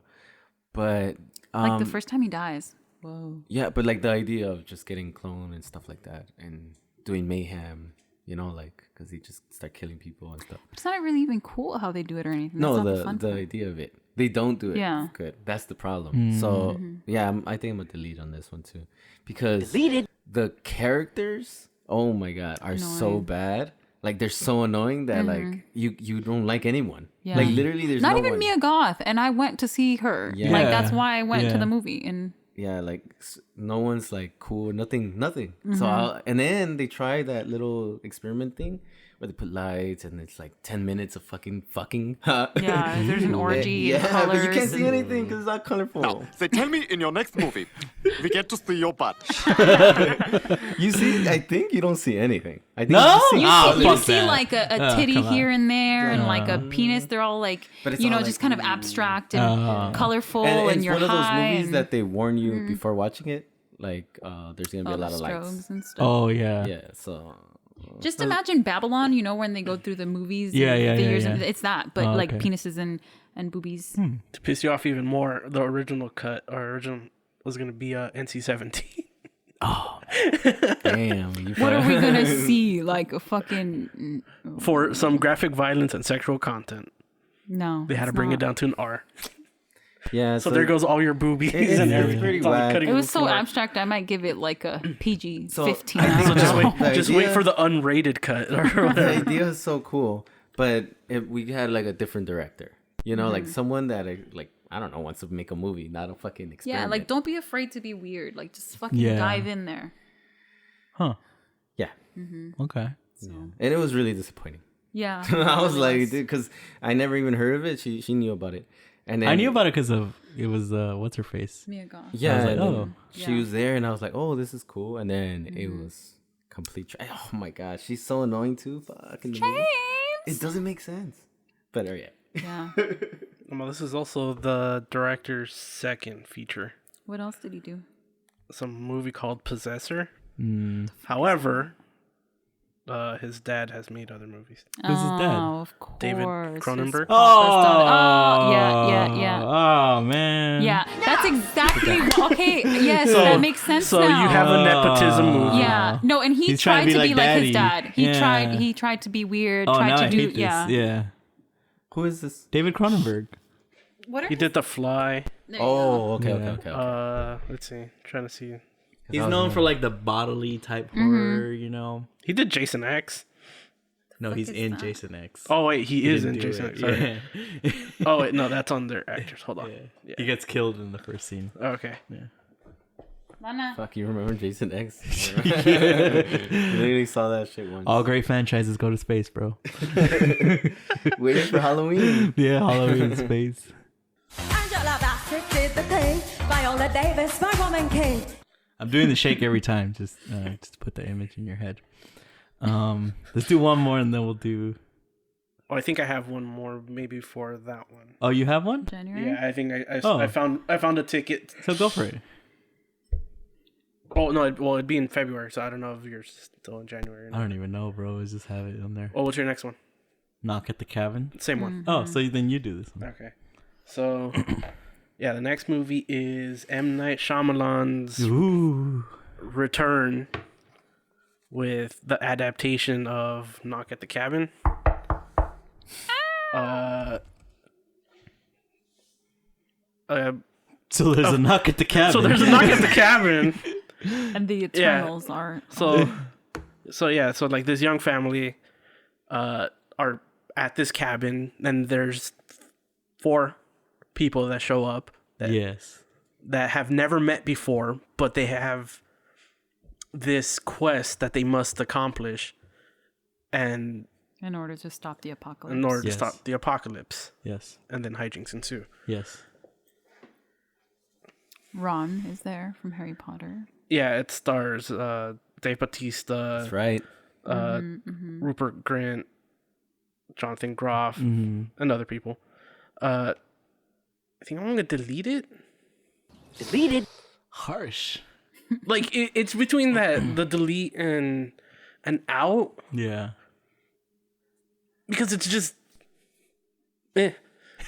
But Like the first time he dies. Whoa. yeah, but like the idea of just getting cloned and stuff like that and doing mayhem, like because he just start killing people and stuff. It's not really even cool how they do it or anything. No, That's not the fun part. idea of it. They don't do it Yeah. good. That's the problem. So yeah, I think I'm gonna delete on this one too, because the characters, oh my god, are so Annoying. bad. Like they're so annoying that like you don't like anyone. Yeah. Like literally, there's not no even one. Mia Goth, and I went to see her. Yeah. Like that's why I went Yeah. to the movie. And Yeah, like no one's like cool. Nothing. Mm-hmm. So and then they try that little experiment thing where they put lights and it's like 10 minutes of fucking. yeah, there's an orgy. and Yeah, but you colors can't see and- anything because it's not colorful. They tell me in your next movie, we get to see your butt. You see, I think you don't see anything. I think No? you see Ah, colors. You fuck see that. like a Oh, titty come on. here and there and like a penis. They're all like, But it's you know, all just like, kind of abstract and colorful and and, it's you're one of those high movies and that they warn you before watching it. Like, there's gonna be a all lot the of lights. strobes and stuff. Oh yeah. Yeah, so Just imagine Babylon, when they go through the movies. Yeah, and yeah, the yeah, years yeah. and it's that, but Oh, like okay. penises and boobies. To piss you off even more, the original cut or original was gonna be NC-17. damn. What are we gonna see? Like a fucking For some graphic violence and sexual content. no. They had to it's bring not. it down to an R. Yeah, So there goes all your boobies and everything. It's pretty It's all whack. cutting It on was the so floor. abstract. I might give it like a PG So, 15. I think I don't Just know. wait, The just wait idea- for the unrated cut or The whatever. idea is so cool, but if we had like a different director, Mm-hmm. like someone that like I don't know wants to make a movie, not a fucking experiment. Yeah, like don't be afraid to be weird. Like just fucking Yeah. dive in there. Huh. Yeah, Okay. and it was really disappointing. Yeah. I was it like, was. dude, because I never even heard of it. She knew about it, and then I knew about it because of it was what's her face. Mia Goth. Yeah, I was like, and then oh. she Yeah. was there, and I was like, oh, this is cool. And then it was complete. Oh my god, she's so annoying too. Fucking it doesn't make sense. But yeah. Yeah. Well, this is also the director's second feature. What else did he do? Some movie called Possessor. However, his dad has made other movies. Who's his dad? Oh, of course. David his Cronenberg? papa's done- yeah. Oh man. Yeah, that's exactly okay. Yes, that makes sense So now. you have a nepotism movie. yeah, no, and he He's trying tried to be to be like like his daddy. dad. He Yeah. tried to be weird. Oh, tried now to I do hate this. Yeah. Who is this? David Cronenberg. What are He did The Fly. there you go. Oh, okay, Yeah. okay. Let's see. Trying to see. He's known for like the bodily type horror, you know. He did Jason X. No, he's in Jason X. Oh wait, he is in Jason X. Sorry. Yeah. Oh wait, no, that's on their actors. Hold on. Yeah. He gets killed in the first scene. Okay. Yeah. Nana. Fuck, you remember Jason X? Literally saw that shit once. All great franchises go to space, bro. Waiting for Halloween. Yeah, Halloween in space. Angela Bassett did the thing. Viola Davis, my woman king. I'm doing the shake every time, just to put the image in your head. Let's do one more and then we'll do. Oh, I think I have one more maybe for that one. Oh, you have one? January? Yeah, I think I found a ticket. So go for it. Oh no, it'd be in February, so I don't know if you're still in January. I don't even know, bro. Let's just have it on there. Oh, what's your next one? Knock at the Cabin. Same one. Oh, so then you do this one. Okay. So, yeah, the next movie is M. Night Shyamalan's return with the adaptation of Knock at the Cabin. So there's a knock at the cabin. So there's a knock at the cabin. And the Eternals are. So like this young family are at this cabin, and there's 4 people that show up that have never met before, but they have this quest that they must accomplish, and in order to stop the apocalypse. in order to stop the apocalypse. Yes. And then hijinks ensue. Yes. Ron is there from Harry Potter. Yeah, it stars Dave Bautista. That's right. Rupert Grint, Jonathan Groff, and other people. I think I'm gonna delete it. Deleted. Harsh. Like it's between the delete and out, Yeah. because it's just eh.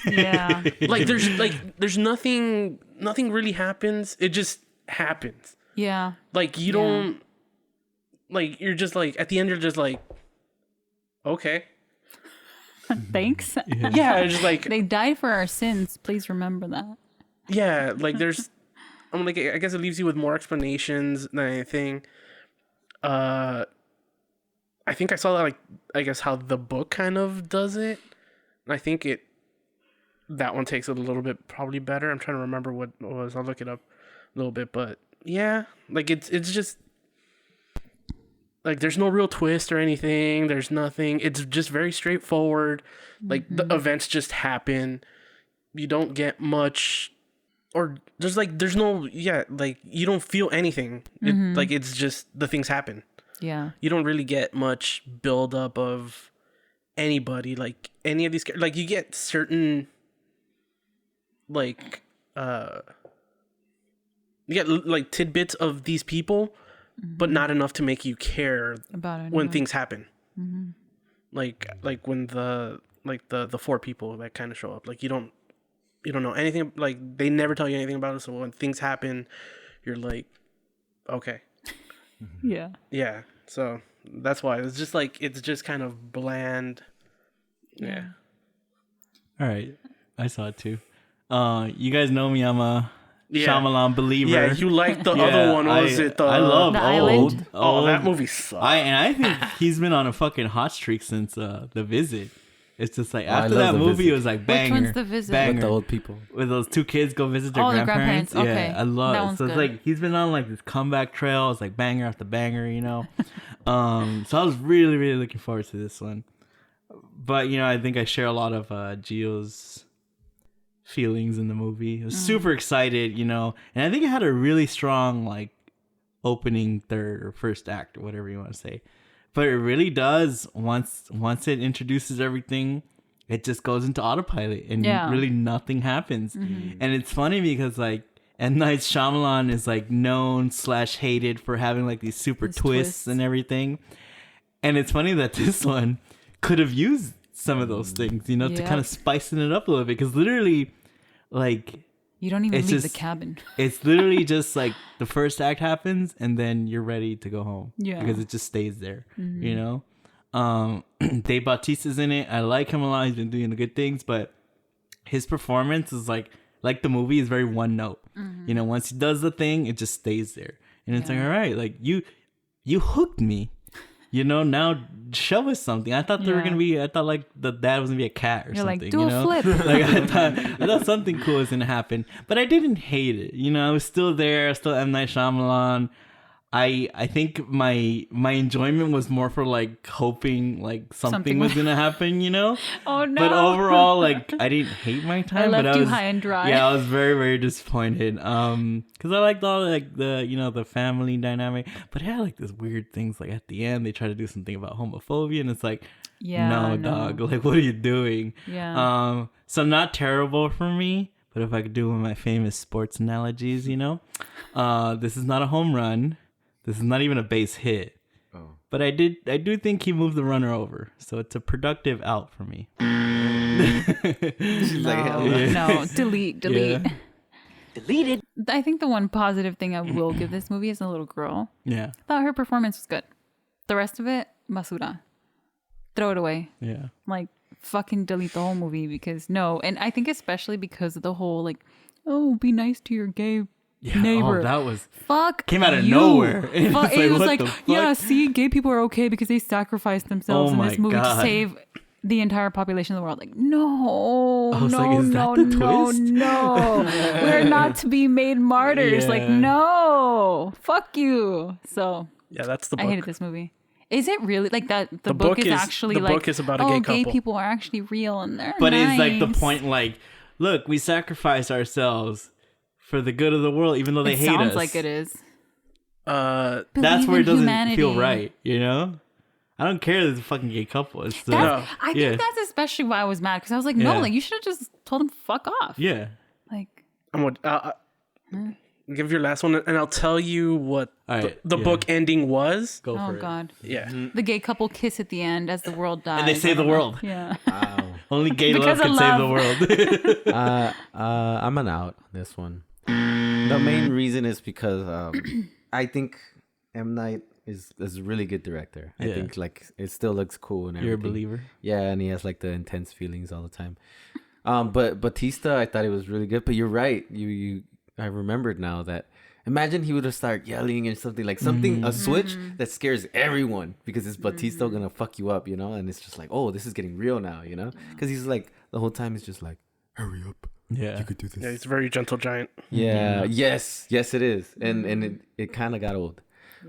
Yeah. Like there's nothing really happens. It just happens. Yeah. Like you don't, like you're just like at the end you're just like, okay. Thanks. Yeah, it's just like They died for our sins. Please remember that. yeah, like there's I'm like I guess it leaves you with more explanations than anything. I think I saw that, like, I guess how the book kind of does it. And I think that one takes it a little bit probably better. I'm trying to remember what it was. I'll look it up a little bit, but yeah, like it's just like there's no real twist or anything. There's nothing. It's just very straightforward. Like the events just happen. You don't get much, or there's no like you don't feel anything. Like it's just the things happen. Yeah. You don't really get much build-up of anybody, like any of these, like you get certain like you get like tidbits of these people, but not enough to make you care About it. when things happen. Like when the 4 people that kind of show up, like you don't know anything, like they never tell you anything about it, so when things happen you're like, okay. Yeah. So that's why it's just kind of bland. Yeah. All right. I saw it too. You guys know me. I'm a Shyamalan believer. Yeah, you like the other one. What was it? I love The old. Island? Oh, that movie sucks. I think he's been on a fucking hot streak since The Visit. It's just like I after love that The movie, Visit. it was like banger. Which one's The Visit? Banger. With the old people. Where those 2 kids go visit their Oh, the grandparents. grandparents. Okay. Yeah, I love That it. one's So it's good. like he's been on like this comeback trail. It's like banger after banger, you know. So I was really, really looking forward to this one. But I think I share a lot of Gio's feelings in the movie. I was super excited, and I think it had a really strong like opening third or first act or whatever you want to say. But it really does once it introduces everything. It just goes into autopilot and really nothing happens. And it's funny because like M. Night Shyamalan is like known / hated for having like these super twists and everything. And it's funny that this one could have used some of those things, to kind of spicing it up a little bit. Because literally, like, You don't even it's leave just- the cabin. it's literally just like the first act happens and then you're ready to go home. Yeah. Because it just stays there, Dave Bautista's in it. I like him a lot. He's been doing the good things, but his performance is like the movie is very one note. Once he does the thing, it just stays there. And it's like, all right, like you hooked me. You know, now show us something. I thought I thought like the dad was gonna be a cat or something. Like, do a flip. Like I thought something cool was gonna happen, but I didn't hate it. You know, I was still there, still M. Night Shyamalan. I think my enjoyment was more for like hoping like something was gonna happen, you know. Oh no! But overall, like I didn't hate my time. I left but you was, high and dry. Yeah, I was very very disappointed. Because I liked all like the the family dynamic, but it had like this weird things like at the end they try to do something about homophobia, and it's like, no, dog, like what are you doing? Yeah. So not terrible for me. But if I could do one of my famous sports analogies, you know, this is not a home run. This is not even a base hit. Oh. But I do think he moved the runner over. So it's a productive out for me. She's like, hell no. Delete. Yeah. Deleted. I think the one positive thing I will give this movie is the little girl. Yeah. I thought her performance was good. The rest of it, basura. Throw it away. Yeah. Like, fucking delete the whole movie because no. And I think especially because of the whole, like, oh, be nice to your gay neighbor. Oh, that was came out of nowhere. It was like, the fuck? yeah, see, gay people are okay because they sacrificed themselves in this movie to save the entire population of the world. Like, no, we're not to be made martyrs. Yeah. Like, no, fuck you. So yeah, that's the book. I hated this movie. Is it really like that? The book is actually the like, book is about a gay couple. Gay people are actually real and they're But nice. it's like the point, like, look, we sacrifice ourselves for the good of the world, even though they hate us. Sounds like it is. That's where it doesn't feel right, you know? I don't care that it's a fucking gay couple. It's the, I think that's especially why I was mad because I was like, no, like you should have just told him fuck off. Yeah. Like, I'm gonna give your last one, and I'll tell you what the book ending was. Go for it. Oh God. Yeah. The gay couple kiss at the end as the world dies. And they save the world. Yeah. Wow. Only gay love can save the world. I'm an out on this one. The main reason is because I think M. Night is a really good director. I think like it still looks cool and everything. You're a believer. Yeah, and he has like the intense feelings all the time. But Batista, I thought it was really good. But you're right. I remembered now that imagine he would have started yelling or something like a switch that scares everyone because it's Batista gonna fuck you up, you know? And it's just like, oh, this is getting real now, you know? Because he's like the whole time he's just like, hurry up. Yeah, you could do this. Yeah, he's a very gentle giant. Yeah, yes, it is, and it kind of got old,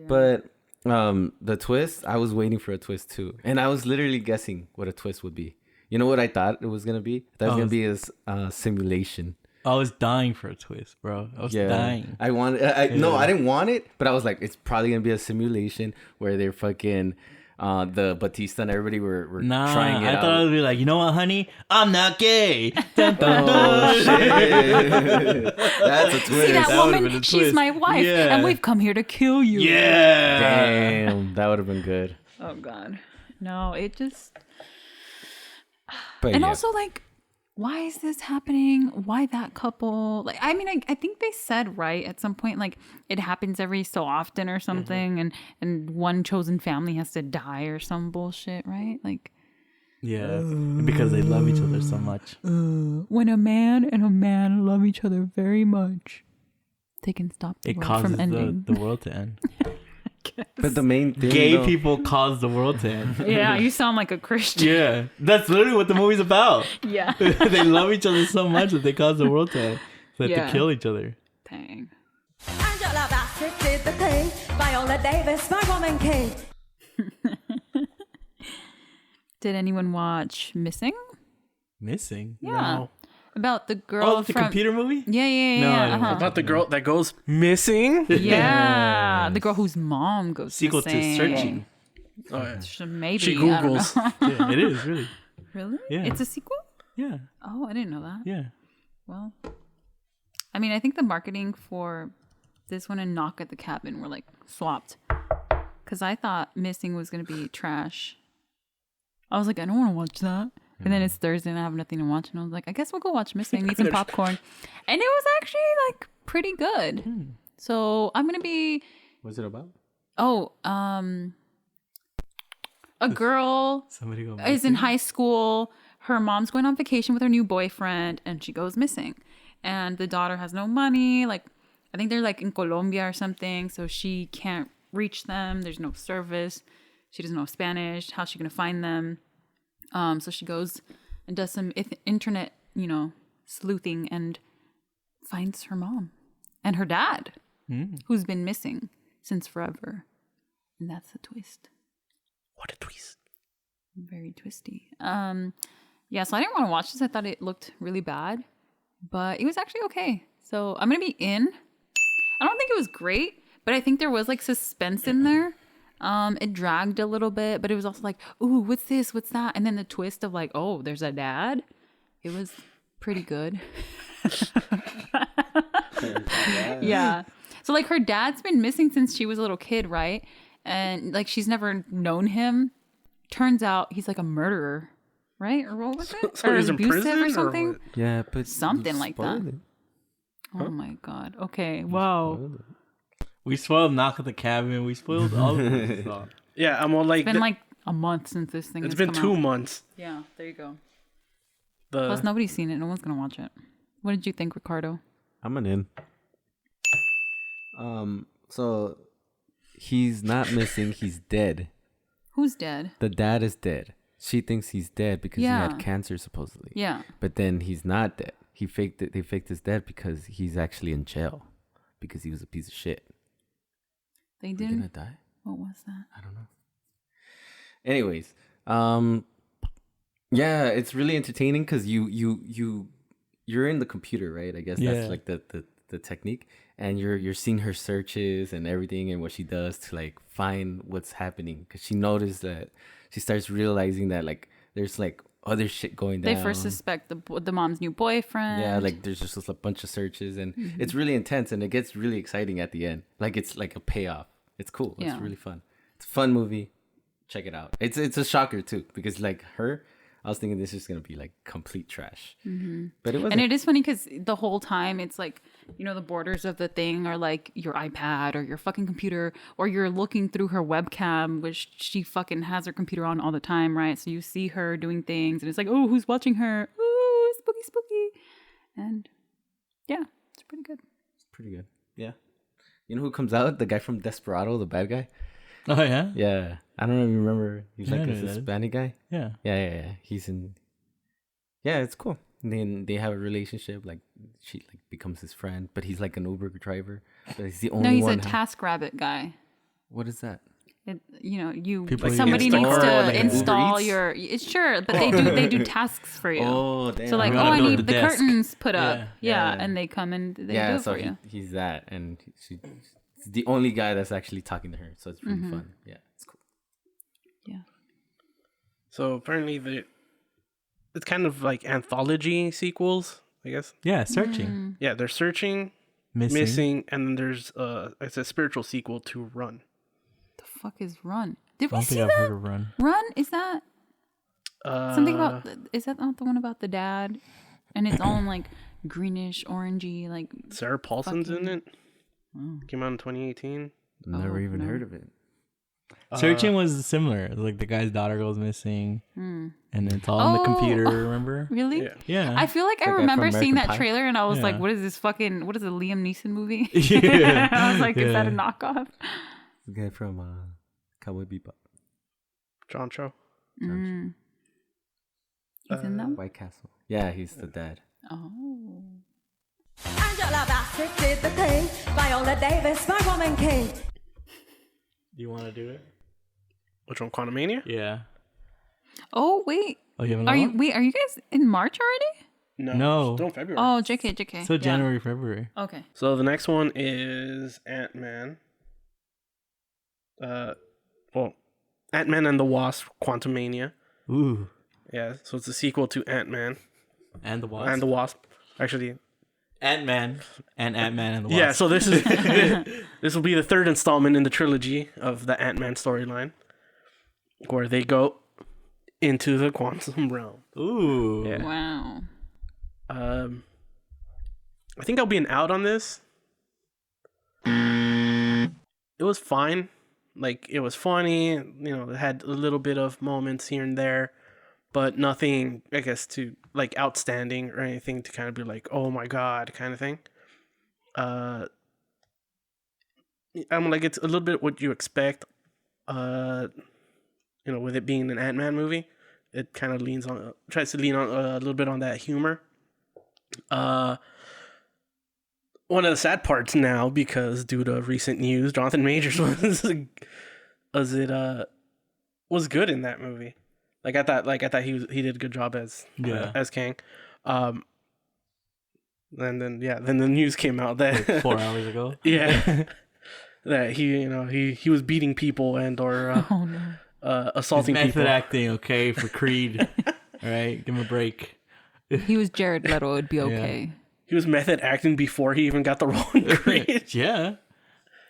but the twist, I was waiting for a twist too, and I was literally guessing what a twist would be. You know what I thought it was gonna be? That was gonna be a simulation. I was dying for a twist, bro. I was dying. I wanted. No, I didn't want it, but I was like, it's probably gonna be a simulation where they're fucking. The Batista and everybody were trying it out. I thought it would be like, you know what, honey? I'm not gay. Oh, shit. That's a twist. See that woman? She's my wife. Yeah. And we've come here to kill you. Yeah. Damn. That would have been good. Oh, God. No, it just... But and also, like, why is this happening? Why that couple? Like, I mean, I think they said right at some point, like it happens every so often or something, and one chosen family has to die or some bullshit, right? Like, yeah, because they love each other so much. When a man and a man love each other very much, they can stop the world from ending. The world to end. But the main thing, gay people cause the world to end. Yeah, you sound like a Christian. Yeah, that's literally what the movie's about. Yeah. They love each other so much that they cause the world to end. They have to kill each other. Dang. Angela Bassett did the thing. Viola Davis, my woman king. Did anyone watch Missing? Missing? Yeah. No. About the girl the computer movie? Yeah. No, I didn't watch About the girl that goes missing? Yeah. The girl whose mom goes Sequel missing. to Searching. Oh, yeah. Maybe. She I don't Googles. know. Yeah, it is, really. Really? Yeah. It's a sequel? Yeah. Oh, I didn't know that. Yeah. Well, I mean, I think the marketing for this one and Knock at the Cabin were like swapped. Because I thought Missing was going to be trash. I was like, I don't want to watch that. And then it's Thursday and I have nothing to watch. And I was like, I guess we'll go watch Missing, eat some popcorn. And it was actually like pretty good. So I'm going to be... What's it about? Oh, a girl is in high school. Her mom's going on vacation with her new boyfriend and she goes missing. And the daughter has no money. Like, I think they're like in Colombia or something. So she can't reach them. There's no service. She doesn't know Spanish. How's she going to find them? So she goes and does some internet, sleuthing and finds her mom and her dad, who's been missing since forever. And that's the twist. What a twist. Very twisty. Yeah, so I didn't want to watch this. I thought it looked really bad, but it was actually okay. So I'm going to be in. I don't think it was great, but I think there was like suspense in there. It dragged a little bit, but it was also like, ooh, what's this? What's that? And then the twist of like, oh, there's a dad. It was pretty good. Yeah. So like her dad's been missing since she was a little kid, right? And like she's never known him. Turns out he's like a murderer, right? Or what was it? So or he's in abusive prison or something? or what? Yeah, but Something like that. Oh my god. Okay. Wow. We spoiled Knock at the Cabin. We spoiled all of this stuff. Yeah, I'm all like... It's been like a month since this thing It's has been come 2 out. months. Yeah, there you go. The Plus, nobody's seen it. No one's going to watch it. What did you think, Ricardo? I'm an in. So he's not missing. He's dead. Who's dead? The dad is dead. She thinks he's dead because he Yeah. had cancer supposedly. Yeah. But then he's not dead. He faked it. They faked his death because he's actually in jail because he was a piece of shit. They Is he didn't. gonna die? What was that? I don't know. Anyways, yeah, it's really entertaining because you're in the computer, right? I guess Yeah. that's like the technique, and you're seeing her searches and everything and what she does to like find what's happening because she noticed that she starts realizing that like there's like other shit going down. They first suspect the mom's new boyfriend. Yeah, like there's just a bunch of searches and it's really intense and it gets really exciting at the end. Like it's like a payoff. It's cool. It's Yeah. really fun. It's a fun movie. Check it out. It's a shocker too because like her, I was thinking this is gonna be like complete trash, but it wasn't. And it is funny because the whole time it's like, the borders of the thing are like your iPad or your fucking computer, or you're looking through her webcam, which she fucking has her computer on all the time, right? So you see her doing things and it's like, oh, who's watching her? Ooh, spooky, spooky. And yeah, it's pretty good. It's pretty good. Yeah. You know who comes out? The guy from Desperado, the bad guy. Oh yeah. Yeah, I don't even remember. He's Yeah, like I a know that. Hispanic guy. Yeah. Yeah. He's in. Yeah, it's cool. And then they have a relationship. Like she like becomes his friend, but he's like an Uber driver. But he's the only No, he's one. a TaskRabbit guy. What is that? People Somebody install- needs or to like install Uber Eats? your. It's sure, but they do tasks for you. Oh, damn. So like, You oh, gotta I build need the the desk. curtains put up. Yeah. Yeah, Yeah. and they come and they do yeah, it so for you. he's that, and he's the only guy that's actually talking to her. So it's really fun. Yeah, it's cool. Yeah. So apparently it's kind of like anthology sequels, I guess. Yeah, searching, Yeah, they're searching, missing, and then there's it's a spiritual sequel to Run. The fuck is Run? Did I we don't see think I've that? heard of Run. Run? Is that something about? Uh, Is that not the one about the dad? And it's all in like greenish, orangey, like. Sarah Paulson's in fucking- it. Came out in 2018. Never even no. heard of it. Searching was similar. Like the guy's daughter goes missing, and it's all on the Oh. computer. Remember? Yeah. Really? Yeah. I feel like I The guy from remember seeing American that Pie? trailer and I was like, Yeah. what is this fucking, what is a Liam Neeson movie? Yeah. I was like, is that a Yeah. knockoff? The guy from Cowboy Bebop, John Cho. Mm. He's in them? White Castle. Yeah, he's the dad. Oh. Angela Bassett did the thing. Viola Davis, my woman king. Do you want to do it? Which one? Quantumania? Yeah. Oh, wait. Oh, you haven't. Are you guys in March already? No. Still in February. Oh, JK. So Yeah. January, February. Okay. So the next one is Ant-Man. Ant-Man and the Wasp: Quantumania. Ooh. Yeah, so it's a sequel to Ant-Man And the Wasp. and the Wasp. Actually, Ant-Man and Ant-Man and the Wasp. yeah. So this is this will be the third installment in the trilogy of the Ant-Man storyline, where they go into the quantum realm. Ooh. Yeah. Wow. I think I'll be an out on this. It was fine. Like, it was funny. It had a little bit of moments here and there, but nothing, I guess, to like outstanding or anything to kind of be like, oh my god, kind of thing. I'm like, it's a little bit what you expect. With it being an Ant-Man movie, it kind of tries to lean on a little bit on that humor. One of the sad parts now, because due to recent news, Jonathan Majors was good in that movie. I thought he did a good job as Kang. And then the news came out that like 4 hours ago. Yeah. That he was beating people and or assaulting His method people. acting, okay, for Creed. All right, give him a break. If he was Jared Leto, it'd be okay. He was method acting before he even got the role in Creed. Yeah.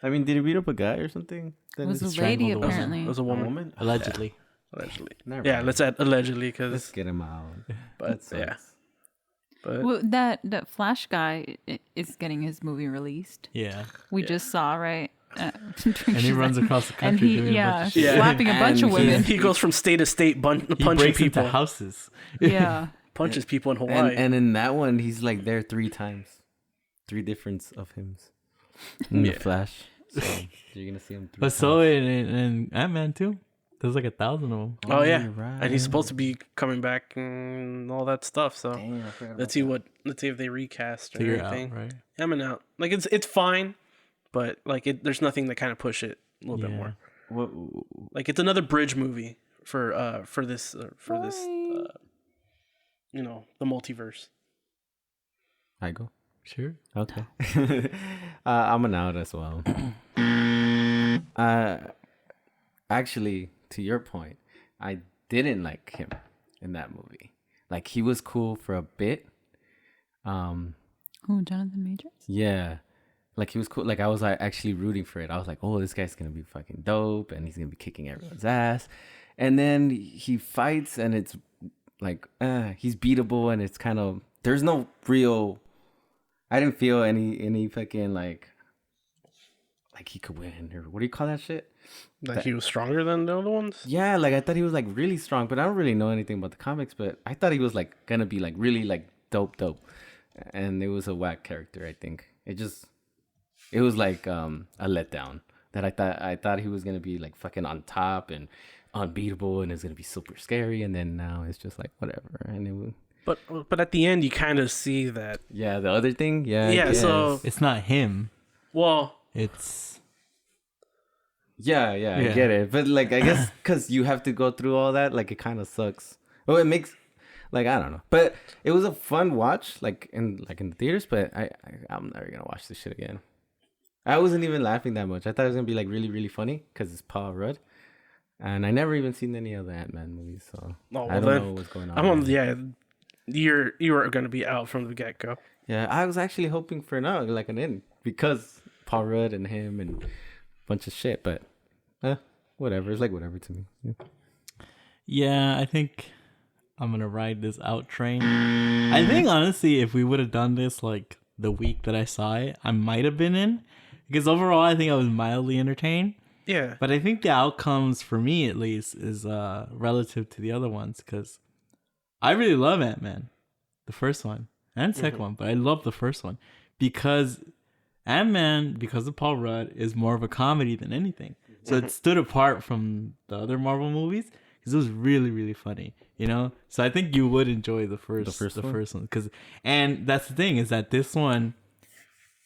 I mean, did he beat up a guy or something? It was a lady, apparently. It was a woman. Allegedly. Allegedly. Never Yeah, mind. let's add allegedly because. Let's get him out. But yeah. But Well, that Flash guy is getting his movie released. Yeah. We just saw, right? And he runs across the country doing a bunch of shit. slapping a bunch of And women. he goes from state to state He punching breaks people. into houses. Yeah. Punches people in Hawaii. And in that one, he's like there 3 times. 3 difference of him. In the Flash. So you're going to see him 3 But times. so in Ant-Man too. There's like 1,000 of them. Oh yeah, you're right. and he's supposed to be coming back and all that stuff. So Dang, I forgot let's about see if they recast or Figure it anything. out, right? I'm out. Like it's fine, but like there's nothing to kind of push it a little bit more. What, Like it's another bridge movie for this the multiverse. I go. Sure. Okay. I'm an out as well. Actually, to your point, I didn't like him in that movie. Like he was cool for a bit. Who, Jonathan Majors? Yeah. Like he was cool. Like I was actually rooting for it. I was like, oh, this guy's gonna be fucking dope, and he's gonna be kicking everyone's ass. And then he fights, and it's like, he's beatable, and it's kind of there's no real. I didn't feel any fucking like he could win, or what do you call that shit? Like he was stronger than the other ones. Yeah, like I thought he was like really strong, but I don't really know anything about the comics. But I thought he was like gonna be like really like dope, and it was a whack character. I think it was like a letdown. That I thought he was gonna be like fucking on top and unbeatable, and it's gonna be super scary. And then now it's just like whatever. And it was. But at the end, you kind of see that. Yeah, the other thing. Yeah. Yeah. So It's not him. well. It's Yeah, I get it. But like I guess because you have to go through all that, like it kind of sucks. Well, it makes like I don't know. But it was a fun watch, like in the theaters. But I'm never gonna watch this shit again. I wasn't even laughing that much. I thought it was gonna be like really really funny because it's Paul Rudd, and I never even seen any of the Ant-Man movies, so I don't know what's going on. You were gonna be out from the get go. Yeah, I was actually hoping for like an end because Paul Rudd and him and a bunch of shit, but whatever. It's like whatever to me. Yeah, I think I'm gonna ride this out train. I think honestly, if we would have done this like the week that I saw it, I might have been in. Because overall, I think I was mildly entertained. Yeah. But I think the outcomes, for me at least, is relative to the other ones. Because I really love Ant-Man, the first one, and second one. But I love the first one. Because Ant-Man, because of Paul Rudd, is more of a comedy than anything. So it stood apart from the other Marvel movies. Because it was really, really funny, you know? So I think you would enjoy the first one. And that's the thing, is that this one,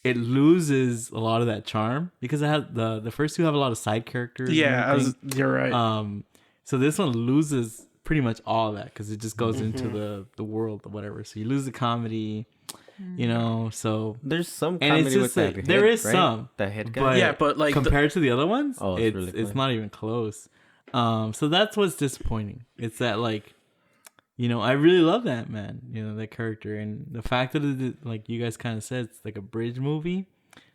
it loses a lot of that charm because it has the first two have a lot of side characters. Yeah, you're right. So this one loses pretty much all of that because it just goes into the world or whatever. So you lose the comedy, you know. So there's some and comedy it's just with like, that. there is right? some the head guy. but Yeah, but, like, compared to the other ones, it's really it's funny. not even close. So that's what's disappointing. It's that like, you know, I really love that man, you know, that character, and the fact that it, like you guys kind of said, it's like a bridge movie.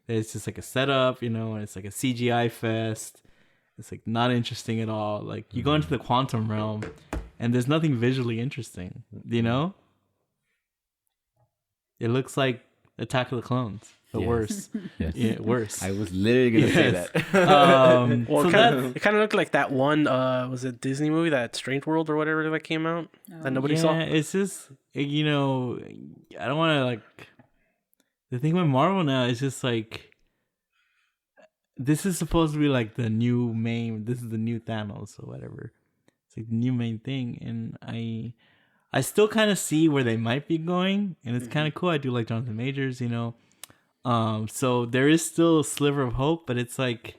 That it's just like a setup, you know, and it's like a CGI fest. It's like not interesting at all. Like you go into the quantum realm, and there's nothing visually interesting. You know, it looks like Attack of the Clones, but worse. Yes. Yeah, worse. I was literally gonna say Yes. that. Well, so it kind of looked like that one. Was it Disney movie, that Strange World or whatever that came out that nobody saw? It's just, you know, I don't want to like. The thing with Marvel now is just like this is supposed to be like the new main. This is the new Thanos or whatever. It's like the new main thing, and I still kind of see where they might be going, and it's kind of cool. I do like Jonathan Majors, you know. So there is still a sliver of hope, but it's like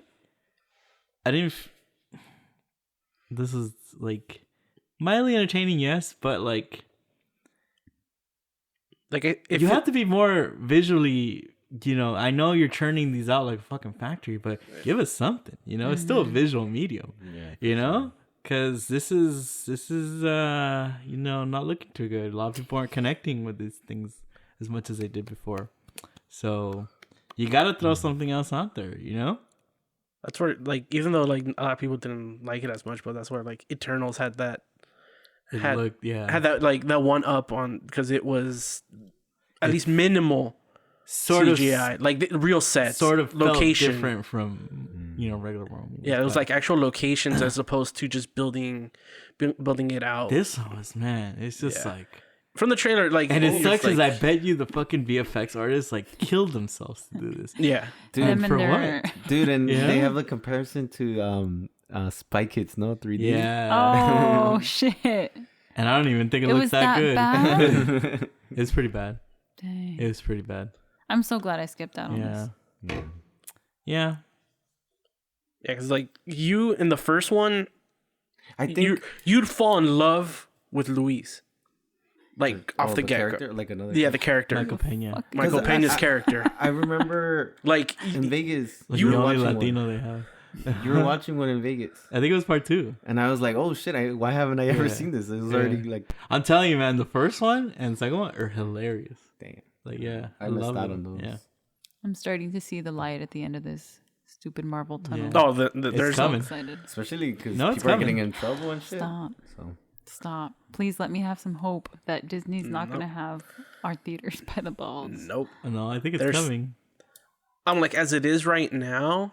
this is like mildly entertaining, yes, but like if you have to be more visually, you know. I know you're churning these out like a fucking factory, but give us something, you know. It's still a visual medium, you know, because this is you know, not looking too good. A lot of people aren't connecting with these things as much as they did before, so you gotta throw something else out there, you know. That's where, like, even though like a lot of people didn't like it as much, but that's where like Eternals had that had that like that one up on, because it was at least minimal sort CGI, like the real sets, sort of location felt different from, you know, regular world movies. Yeah, it was like actual locations as opposed to just building it out. This was, man, it's just like from the trailer, like, and it sucks because I bet you the fucking VFX artists like killed themselves to do this. Yeah, dude, Them for and what? dude, and they have the comparison to Spy Kids, no 3D. Yeah. Oh shit! And I don't even think it It looks was that that good. bad? It's pretty bad. Dang. It was pretty bad. I'm so glad I skipped out on Yeah. this. Yeah. yeah, because like you in the first one, I think you'd fall in love with Luis, like off the get character, go. like another. Yeah, the character, Michael Pena. Michael 'Cause Pena's I- character. I remember Like in Vegas, Like you the were only watching Latino one. they have. You were watching one in Vegas, I think it was part 2. and I was like, "Oh shit! Why haven't I ever Yeah. seen this?" It was Yeah. already like, I'm telling you, man, the first one and the second one are hilarious. damn. Like, yeah. I missed love out it. on those. Yeah. I'm starting to see the light at the end of this stupid Marvel tunnel. oh, It's there's I'm coming. excited. Especially because No, it's people are coming. getting in trouble and shit. Stop. So Stop. Please let me have some hope that Disney's not going to have our theaters by the balls. nope. No, I think it's There's- coming. I'm like, as it is right now.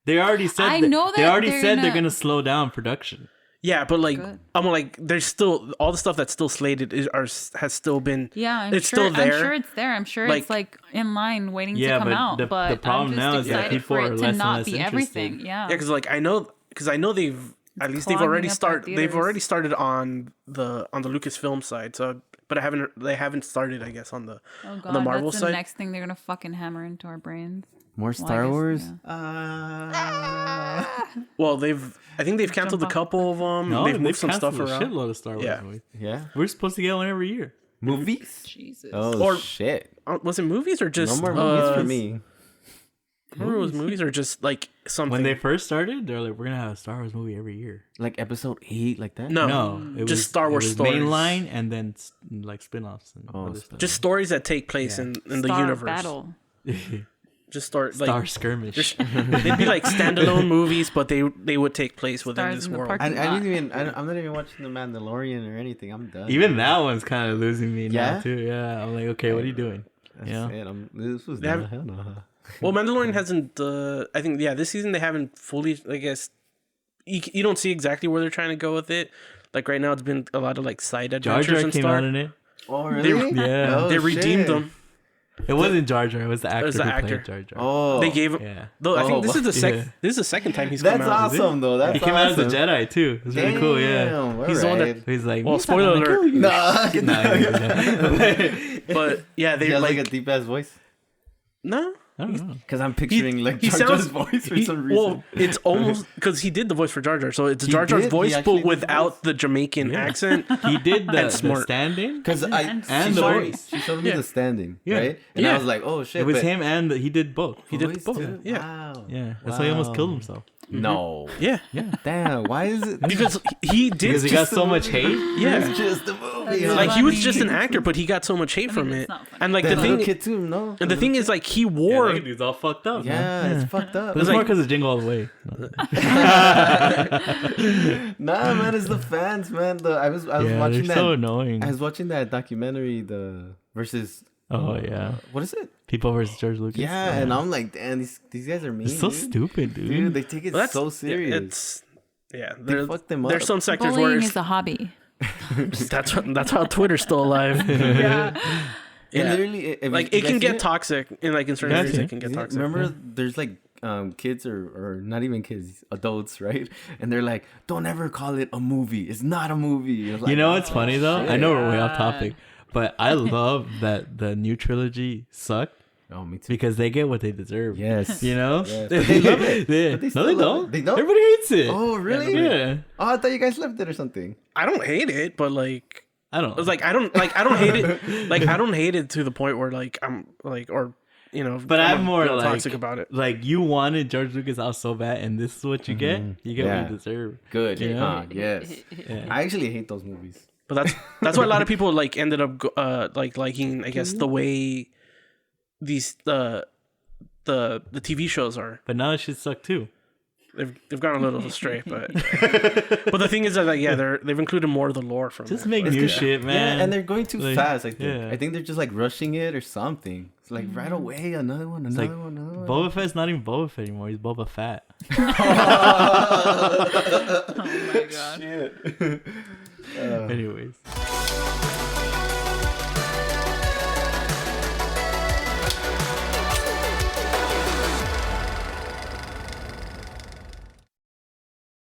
They already said I that, know they that already they're said they're gonna- going to slow down production. Yeah, but like, Good. I'm like, there's still all the stuff that's still slated has still been. Yeah, I'm it's sure, still there. I'm sure it's there. I'm sure Like- it's like in line waiting Yeah, to come but out. the But problem I'm now just is that excited people for are it less to and not less be interested. everything. Yeah. Yeah, because like I know they've at least they've Clogging already up our started. They've theaters. already started on the Lucasfilm side. So, but they haven't started, I guess, on the Oh god, on the Marvel that's the side. next thing they're gonna fucking hammer into our brains. more Well, I Star guess, Wars. Well, I think they've canceled a Jump off. couple of them. No, they've moved some stuff canceled around. a shitload of Star Wars Yeah. movies. Yeah, We're supposed to get one every year. movies. Jesus. Oh Or- shit! Was it movies or just No more movies for me. I remember it was movies or just like something. When they first started, they're like, we're going to have a Star Wars movie every year. Like episode 8, like that. no, It just was, Star Wars it was stories. mainline and then like spin-offs and other stuff. Just stories that take place in the Star universe. Battle. Just like Star Skirmish. they'd be like standalone movies, but they would take place within Stars this in the world. park. I didn't even. I'm not even watching the Mandalorian or anything. I'm done. Even that one's kind of losing me now Yeah? too. Yeah, I'm like, okay, what are you doing? That's Yeah. it. This was They have- not hell no. Well, Mandalorian hasn't. I think this season they haven't fully. I guess you don't see exactly where they're trying to go with it. Like right now, it's been a lot of like side Jar adventures Jar and came stuff. out in it. Oh really? Yeah. Oh, They redeemed shit. them. It wasn't Jar Jar. It was the actor was the who actor. played Jar Jar. Oh, They gave him. Yeah. Though I think Oh, this is the yeah. This is the second time he's that's come out. awesome though. That's He came out as a awesome. Jedi too. It's really cool. Yeah. Damn, He's the one that- alright. He's like, Well, "Misa, spoiler I'm gonna alert." kill you." Nah, Nah, he doesn't. But yeah, he they has like, like a deep ass voice. no. I don't know. Because I'm picturing like He Jar Jar's sounds voice for some reason. Well, it's almost because he did the voice for Jar Jar, so it's He Jar Jar's did? He voice, actually but did the without voice? the Jamaican accent. He did the smart. stand-in. Because and she the showed, voice. she showed me Yeah. the standing, Yeah. right? And Yeah. I was like, oh shit. It was but him and he did both. He did voice both. too? Yeah. Wow. Yeah, that's why he almost Wow. killed himself. No. Yeah, Damn. Why is it? because he did. Because he got so much hate. yeah, It's just a movie. That's like he was funny. just an actor, but he got so much hate from it's it. not funny. And like That the little thing, kid too, no? and the thing is, like he Yeah, wore. that dude's all fucked up. Yeah, man. it's fucked up. But it's more like- because of Jingle All the Way. Nah, man, it's the fans, man. I was Yeah, watching they're that. so annoying. I was watching that documentary, the versus. Oh yeah, What is it? People versus George Lucas. Yeah, and I'm like, damn, these guys are mean. it's so dude. stupid, dude. Dude, they take it Well, that's so serious. It's yeah. They fucked them up. There's some sectors where Bullying it's, is a hobby. that's how Twitter's still alive. Yeah. And Yeah. literally, Like it can get toxic in like in certain areas. It can get toxic. Remember, there's like kids or not even kids, adults, right? And they're like, don't ever call it a movie. It's not a movie. It's like, you know what's funny though? shit. I know we're way off topic, but I love that the new trilogy sucked. Oh, me too. Because they get what they deserve. Yes. You know? Yes. But they love it. Yeah. But No, they don't. They don't? Everybody hates it. Oh, really? Yeah. Oh, I thought you guys loved it or something. I don't hate it, but like I don't. it's like I don't hate it. Like I don't hate it to the point where like I'm like or you know. But I'm more real like toxic about it. Like you wanted George Lucas out so bad, and this is what you get. You get what you deserve. Good. You know? Yes. Yeah. I actually hate those movies. But that's why a lot of people like ended up like liking, I guess, the way these the TV shows are. But now it should suck too. They've gone a little astray, but the thing is that like, they've included more of the lore from Just it. make new shit, man. Yeah, and they're going too fast. I think. Yeah. I think they're just like rushing it or something. It's like right away, another one, another one. Boba Fett's not even Boba Fett anymore. He's Boba Fett. Oh my god. Shit. Anyways.